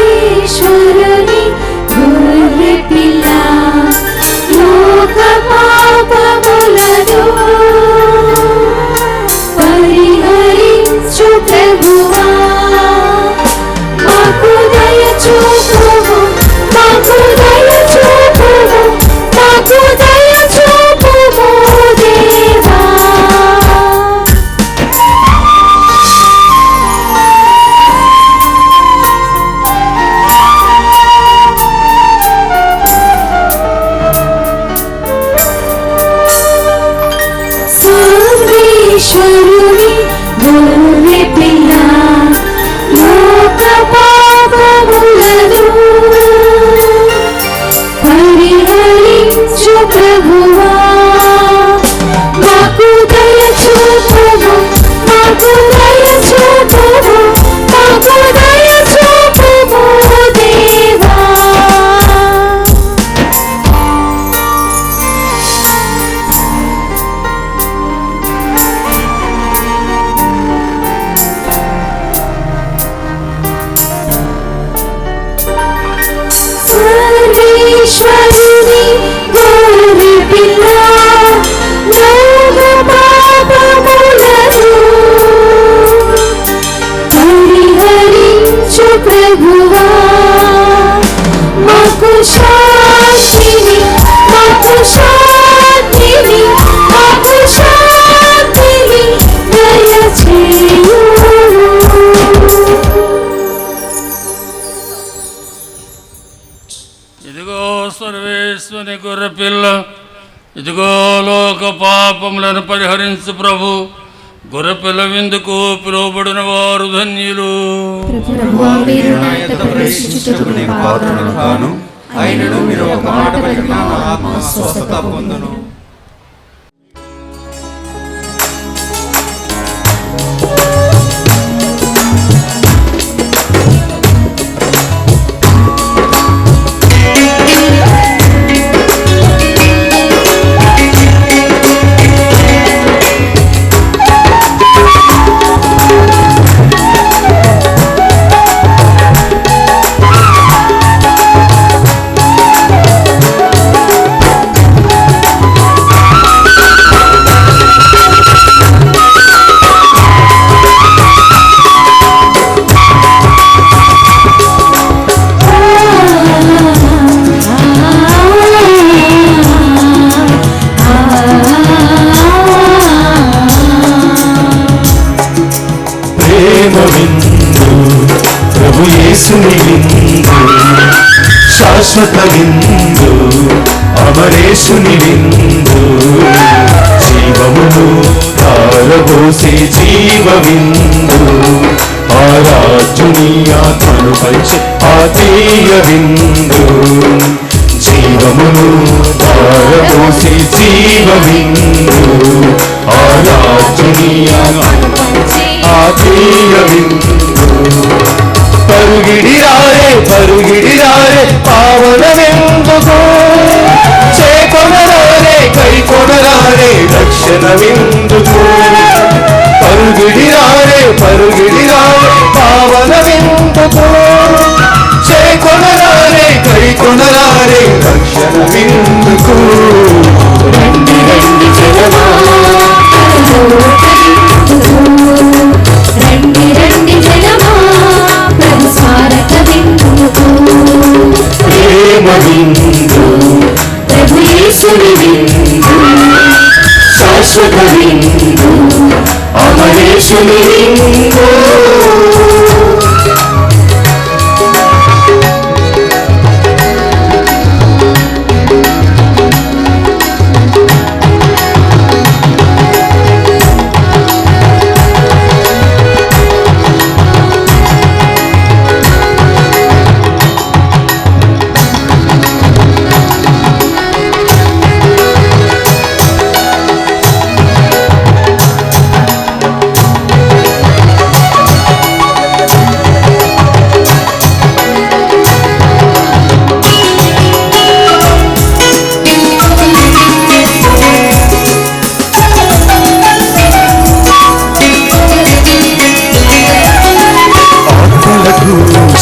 సర్వేశ్వరుని గొర్రె పిల్ల, లోక పాపములను పరిహరించు ప్రభువా, మాకు దయ చూపుము, మాకు దయ చూపుము, మాకు దయ చూపుము దేవా. సర్వేశ్వరుని గొర్రె పిల్ల, లోక పాపములను పరిహరించు ప్రభువా, మాకు దయ చూపుము, మాకు దయ చూపుము, మాకు దయ చూపుము విందుని గొర్రెపిల్ల, ఇదిగో లోక పాపములను పరిహరించు ప్రభు. గొర్రెపిల్ల విందుకు పిలువబడిన వారు ధన్యులు. ప్రభువా, మీరు నా యొద్ద ప్రవేశించుటకు నేను పాత్రుడను కాను. అయినను మీరు ఒక మాట పలికిన నా ఆత్మ స్వస్థత పొందును. శాశ్వత విందు అమరేశుని విందు, జీవమును ధారబోసే జీవ విందు, ఆరాధ్యుని ఆత్మను పంచే ఆత్మీయ విందు, జీవమును ధారబోసే జీవ విందు, ఆరాధ్యుని ఆత్మను పంచే ఆత్మీయ విందు. పరుగిడిరారే పరుగిడిరారే పావనమెందుకు, చేకొనరారే కైకొనరారే రక్షణ విందుకు. పరుగిడిరారే పరుగిడిరారే పావనమెందుకు, చేకొనరారే కైకొనరారే రక్షణ విందుకు. రండి రండి జనమా, రండి రండి జనమా, ప్రభు స్మారక విందుకు. ప్రేమ విందు ప్రభు యేసుని విందు, శాశ్వత విందు అమరేశుని విందు.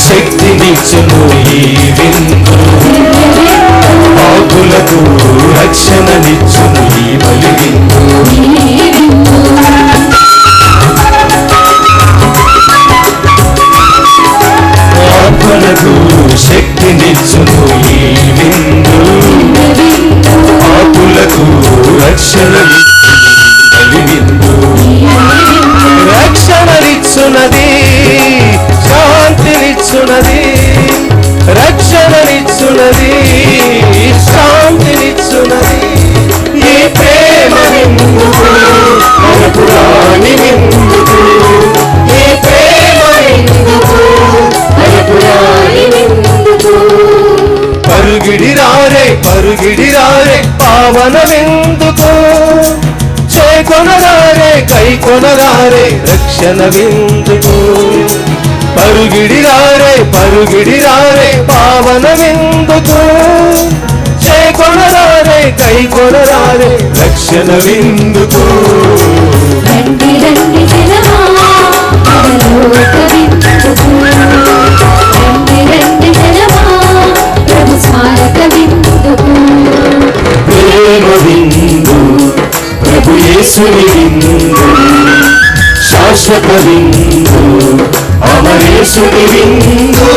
శక్తినిచ్చును ఈ విందు, ఆకులకు రక్షణనిచ్చును ఈ బలి విందు. ఆత్మలకు శక్తినిచ్చును ఈ విందు, ఆకులకు రక్షణనిచ్చును బలి విందు. రక్షణనిచ్చునది, శాంతినిచ్చునది, రక్షణనిచ్చునది, శాంతినిచ్చునది. ఈ ప్రేమ విందుకు అనుపురాని విందుకు, ఈ ప్రేమ విందుకు అనుపురాని విందుకు. పరుగిడిరారే పరుగిడిరారే పావన విందుకు, చేకొనరారే కైకొనరారే రక్షణ విందుకు. పరుగిడిరారే పరుగిడిరారే పావన విందుకు, చేకొనరారే కైకొనరారే రక్షణ విందుకు. రండి రండి జనమా, పరలోక విందుకు. రండి రండి జనమా, ప్రభు స్మారక విందుకు. ప్రేమ విందు ప్రభు యేసుని విందు, శాశ్వత విందు అమరేశుని విందు.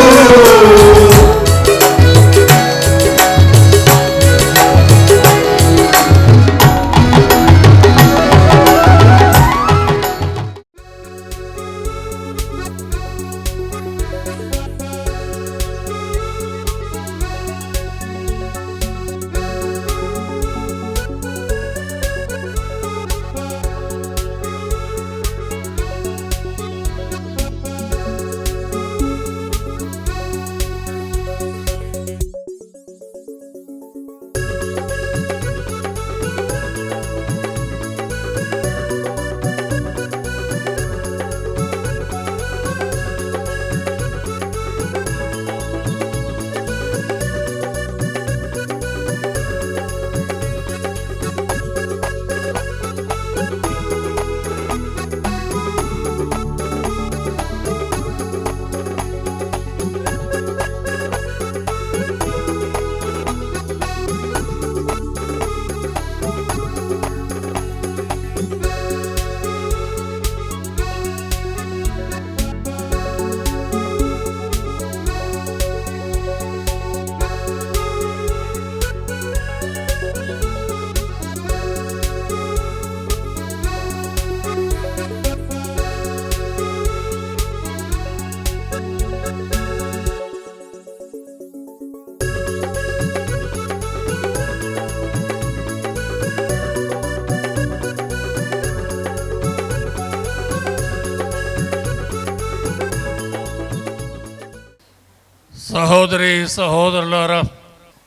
సహోదరి సహోదరులారా,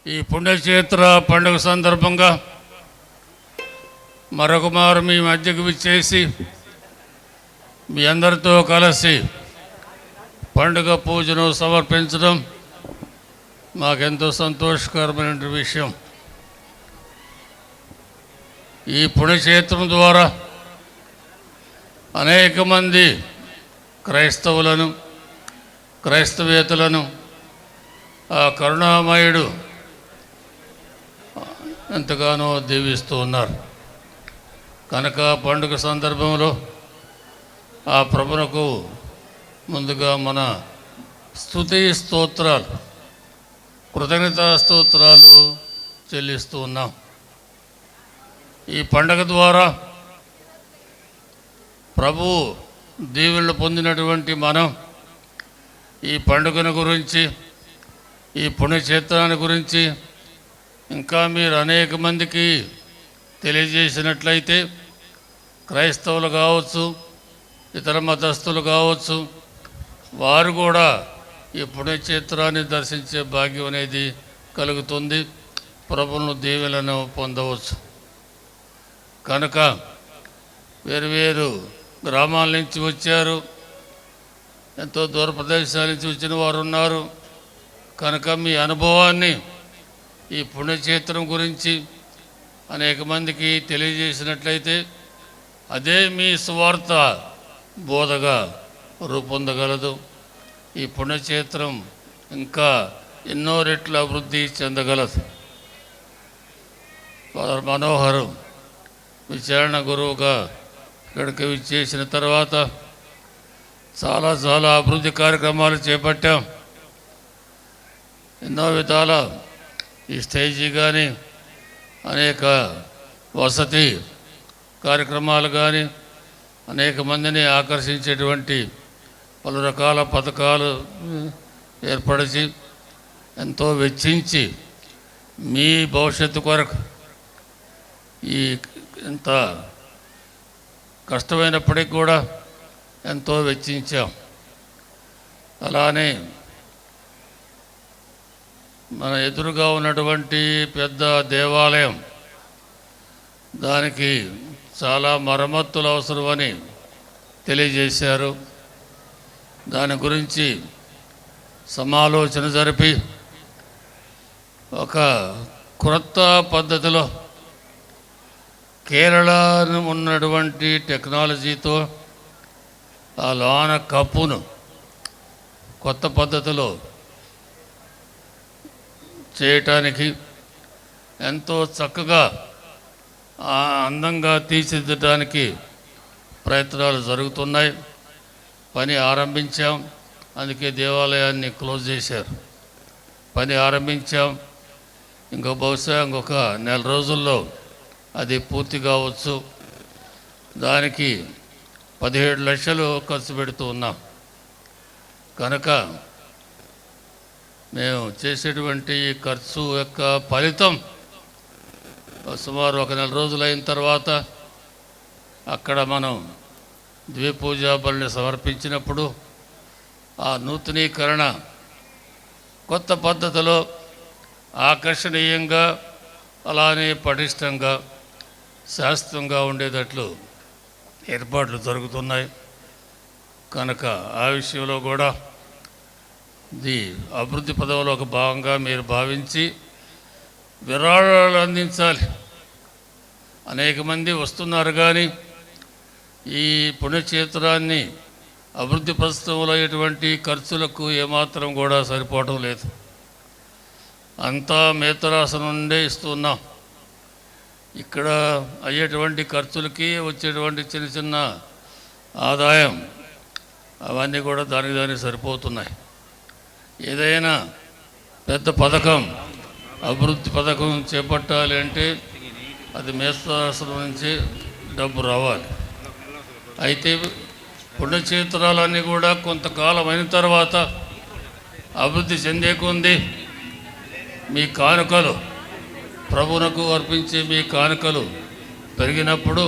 ఈ పుణ్యక్షేత్ర పండుగ సందర్భంగా మరొక మారు మీ మధ్యకు విచ్చేసి మీ అందరితో కలిసి పండుగ పూజను సమర్పించడం మాకెంతో సంతోషకరమైన విషయం. ఈ పుణ్యక్షేత్రం ద్వారా అనేక మంది క్రైస్తవులను, క్రైస్తవేతలను ఆ కరుణామయుడు ఎంతగానో దీవిస్తూ ఉన్నారు. కనుక పండుగ సందర్భంలో ఆ ప్రభునకు ముందుగా మన స్తుతి స్తోత్రాలు, కృతజ్ఞతా స్తోత్రాలు చెల్లిస్తూ ఉన్నాం. ఈ పండుగ ద్వారా ప్రభు దీవెనలు పొందినటువంటి మనం ఈ పండుగను గురించి, ఈ పుణ్యక్షేత్రాన్ని గురించి ఇంకా మీరు అనేక మందికి తెలియజేసినట్లయితే, క్రైస్తవులు కావచ్చు, ఇతర మతస్థులు కావచ్చు, వారు కూడా ఈ పుణ్యక్షేత్రాన్ని దర్శించే భాగ్యం అనేది కలుగుతుంది. ప్రభువును దీవెనలను పొందవచ్చు. కనుక వేరు గ్రామాల నుంచి వచ్చారు, ఎంతో దూర ప్రదేశాల నుంచి వచ్చిన వారు ఉన్నారు. కనుక మీ అనుభవాన్ని ఈ పుణ్యక్షేత్రం గురించి అనేక మందికి తెలియజేసినట్లయితే అదే మీ సువార్త బోధగా రూపొందగలదు. ఈ పుణ్యక్షేత్రం ఇంకా ఎన్నో రెట్లు అభివృద్ధి చెందగలదు. మనోహరం విచారణ గురువుగా ఇక్కడికి విచ్చేసిన తర్వాత చాలా అభివృద్ధి కార్యక్రమాలు చేపట్టాం. ఎన్నో విధాల ఈ స్టేజీ కానీ, అనేక వసతి కార్యక్రమాలు కానీ, అనేక మందిని ఆకర్షించేటువంటి పలు రకాల పథకాలు ఏర్పరిచి ఎంతో వెచ్చించి మీ భవిష్యత్తు కొరకు ఈ ఎంత కష్టమైనప్పటికీ కూడా ఎంతో వెచ్చించాం. అలానే మన ఎదురుగా ఉన్నటువంటి పెద్ద దేవాలయం, దానికి చాలా మరమ్మతులు అవసరమని తెలియజేశారు. దాని గురించి సమాలోచన జరిపి ఒక క్రొత్త పద్ధతిలో కేరళను ఉన్నటువంటి టెక్నాలజీతో ఆ లోన కప్పును కొత్త పద్ధతిలో చేయటానికి, ఎంతో చక్కగా అందంగా తీర్చిదిద్దడానికి ప్రయత్నాలు జరుగుతున్నాయి. పని ఆరంభించాం. అందుకే దేవాలయాన్ని క్లోజ్ చేశారు. పని ఆరంభించాం. బహుశా ఇంకొక నెల రోజుల్లో అది పూర్తి కావచ్చు. దానికి 17 లక్షలు ఖర్చు పెడుతూ ఉన్నాం. కనుక మేము చేసేటువంటి ఈ ఖర్చు యొక్క ఫలితం సుమారు ఒక నెల రోజులైన తర్వాత అక్కడ మనం ద్విపూజా బలిని సమర్పించినప్పుడు ఆ నూతనీకరణ కొత్త పద్ధతిలో ఆకర్షణీయంగా, అలానే పటిష్టంగా, శాస్త్రంగా ఉండేటట్లు ఏర్పాట్లు జరుగుతున్నాయి. కనుక ఆ విషయంలో కూడా ఇది అభివృద్ధి పదవిలో ఒక భాగంగా మీరు భావించి విరాళాలు అందించాలి. అనేక మంది వస్తున్నారు, కానీ ఈ పుణ్యక్షేత్రాన్ని అభివృద్ధి ప్రస్తుతంలో అయ్యేటువంటి ఖర్చులకు ఏమాత్రం కూడా సరిపోవటం లేదు. అంతా మేతరాశ నుండే ఇస్తున్నాం. ఇక్కడ అయ్యేటువంటి ఖర్చులకి వచ్చేటువంటి చిన్న ఆదాయం అవన్నీ కూడా దానికి సరిపోతున్నాయి. ఏదైనా పెద్ద పథకం, అభివృద్ధి పథకం చేపట్టాలి అంటే అది మేతరాశుల నుంచి డబ్బు రావాలి. అయితే పుణ్యక్షేత్రాలన్నీ కూడా కొంతకాలం అయిన తర్వాత అభివృద్ధి చెందే కొంది మీ కానుకలు, ప్రభువునకు అర్పించే మీ కానుకలు పెరిగినప్పుడు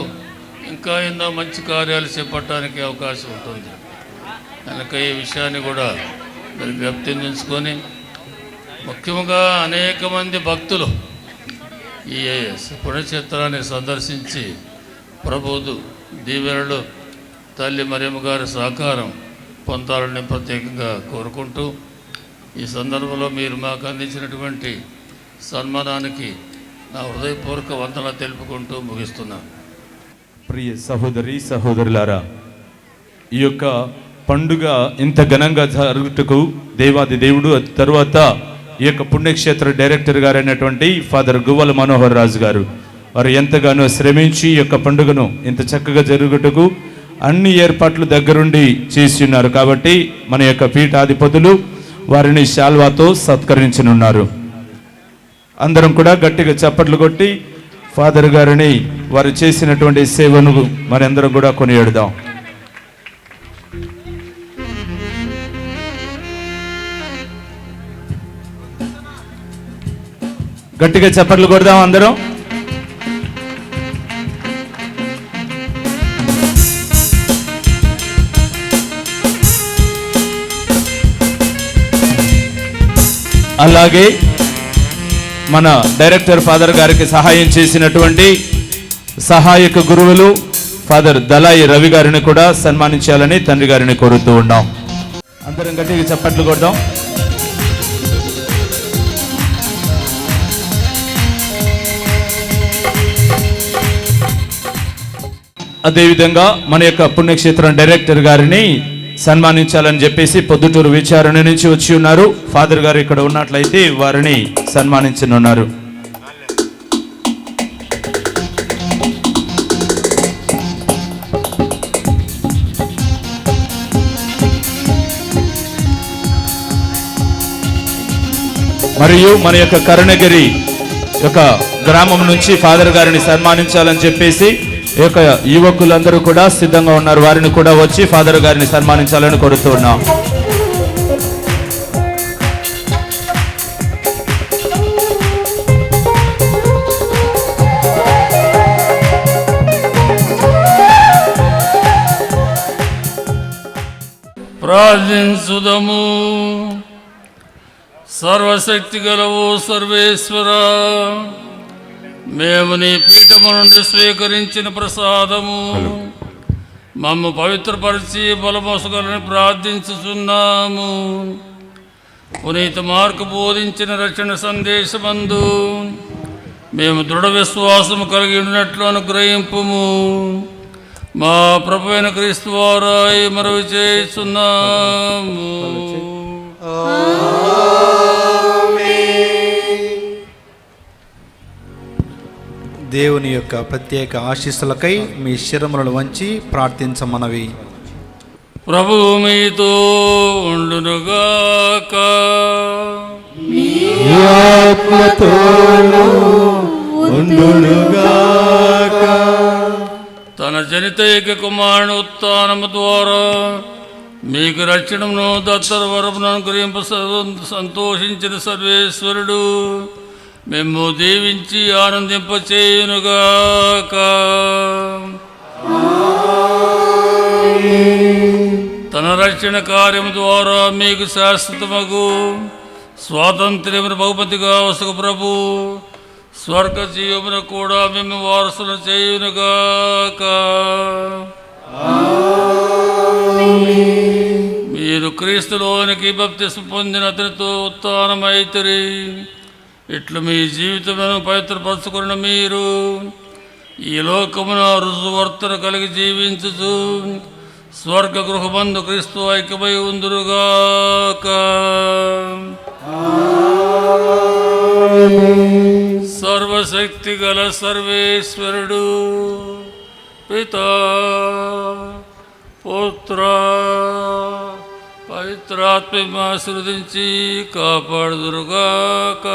ఇంకా ఎన్నో మంచి కార్యాలు చేపట్టడానికి అవకాశం ఉంటుంది. కనుక ఈ విషయాన్ని కూడా మీరు జ్ఞప్తించుకొని ముఖ్యంగా అనేక మంది భక్తులు ఈ పుణ్యక్షేత్రాన్ని సందర్శించి ప్రభువు దీవెనలు తల్లి మరియమ్మ గారి సహకారం పొందాలని ప్రత్యేకంగా కోరుకుంటూ ఈ సందర్భంలో మీరు మాకు అందించినటువంటి సన్మానానికి నా హృదయపూర్వక వందనలు తెలుపుకుంటూ ముగిస్తున్నాను. ప్రియ సహోదరి సహోదరులారా, ఈ యొక్క పండుగ ఇంత ఘనంగా జరుగుటకు దేవాది దేవుడు తరువాత ఈ యొక్క పుణ్యక్షేత్ర డైరెక్టర్ గారు అయినటువంటి ఫాదర్ గువ్వల మనోహర్ రాజు గారు వారు ఎంతగానో శ్రమించి ఈ యొక్క పండుగను ఇంత చక్కగా జరుగుటకు అన్ని ఏర్పాట్లు దగ్గరుండి చేసి ఉన్నారు. కాబట్టి మన యొక్క పీఠాధిపతులు వారిని శాల్వాతో సత్కరించనున్నారు. అందరం కూడా గట్టిగా చప్పట్లు కొట్టి ఫాదర్ గారిని వారు చేసినటువంటి సేవను మనందరం కూడా కొనియాడుదాం. గట్టిగా చప్పట్లు కొడదాం అందరం. అలాగే మన డైరెక్టర్ ఫాదర్ గారికి సహాయం చేసినటువంటి సహాయక గురువులు ఫాదర్ దళాయి రవి గారిని కూడా సన్మానించాలని తండ్రి గారిని కోరుతూ ఉన్నాం. అందరం గట్టిగా చప్పట్లు కొడదాం. అదేవిధంగా మన యొక్క పుణ్యక్షేత్రం డైరెక్టర్ గారిని సన్మానించాలని చెప్పేసి పొద్దుటూరు విచారణ నుంచి వచ్చి ఉన్నారు. ఫాదర్ గారు ఇక్కడ ఉన్నట్లయితే వారిని సన్మానించనున్నారు. మరియు మన యొక్క కరుణగిరి యొక్క గ్రామం నుంచి ఫాదర్ గారిని సన్మానించాలని చెప్పేసి ఈ యొక్క యువకులందరూ కూడా సిద్ధంగా ఉన్నారు. వారిని కూడా వచ్చి ఫాదర్ గారిని సన్మానించాలని కోరుతూ ఉన్నాం. ప్రార్థించుదము. సర్వశక్తి గలవు సర్వేశ్వర, మేము నీ పీఠము నుండి స్వీకరించిన ప్రసాదము మమ్ము పవిత్రపరిచి బలమోసగలని ప్రార్థించుచున్నాము. పునీత మార్కు బోధించిన రక్షణ సందేశమందు మేము దృఢ విశ్వాసము కలిగి ఉన్నట్లు అనుగ్రహింపుము. మా ప్రభు అయిన క్రీస్తు వారా మనవి చేస్తున్నాము. దేవుని యొక్క ప్రత్యేక ఆశీస్సులకై మీ శిరములను వంచి ప్రార్థించమనవి. ప్రభువు మీతో ఉండునుగాక. తన జనితైక కుమారుని ఉత్థానము ద్వారా మీకు రక్షణను దత్తర వరమును అనుగ్రహింప సంతోషించిన సర్వేశ్వరుడు మేము దీవించి ఆనందింపచేయునుగాక. తన రక్షణ కార్యం ద్వారా మీకు శాశ్వతమగు స్వాతంత్ర్యమును బహుమతిగా వసగు ప్రభు స్వర్గ జీవమును కూడా మేము వారసులు చేయునుగాక. మీరు క్రీస్తులోనికి బప్తిస్మ పొందిన అతనితో ఉత్థానమైతిరి. ఇట్లు మీ జీవితమును పవిత్రపరచుకున్న మీరు ఈ లోకమున రుజువర్తన కలిగి జీవించుచు స్వర్గ గృహమందు క్రీస్తు ఐక్యమై ఉందురుగాక. సర్వశక్తి గల సర్వేశ్వరుడు పితా పుత్ర పవిత్రాత్మ ఆశీర్వదించి కాపాడుదురుగాక.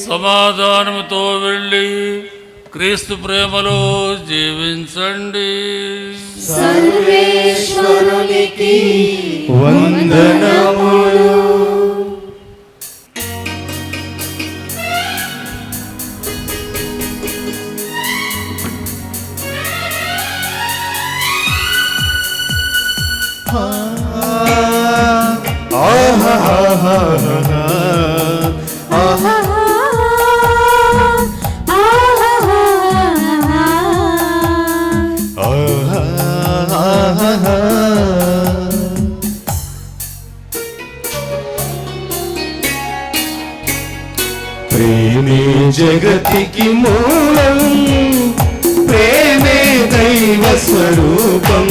సమాధానముతో వెళ్ళి క్రీస్తు ప్రేమలో జీవించండి. సర్వేశ్వరునికి వందనములు. ఆ ప్రేమే జగతికి మూలం, ప్రేమే దైవ స్వరూపం,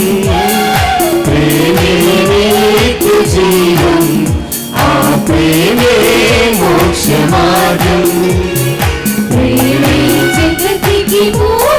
ప్రేమే నీకు జీవం, ఆ ప్రేమే మోక్ష మార్గం. ప్రేమే జగతికి మూలం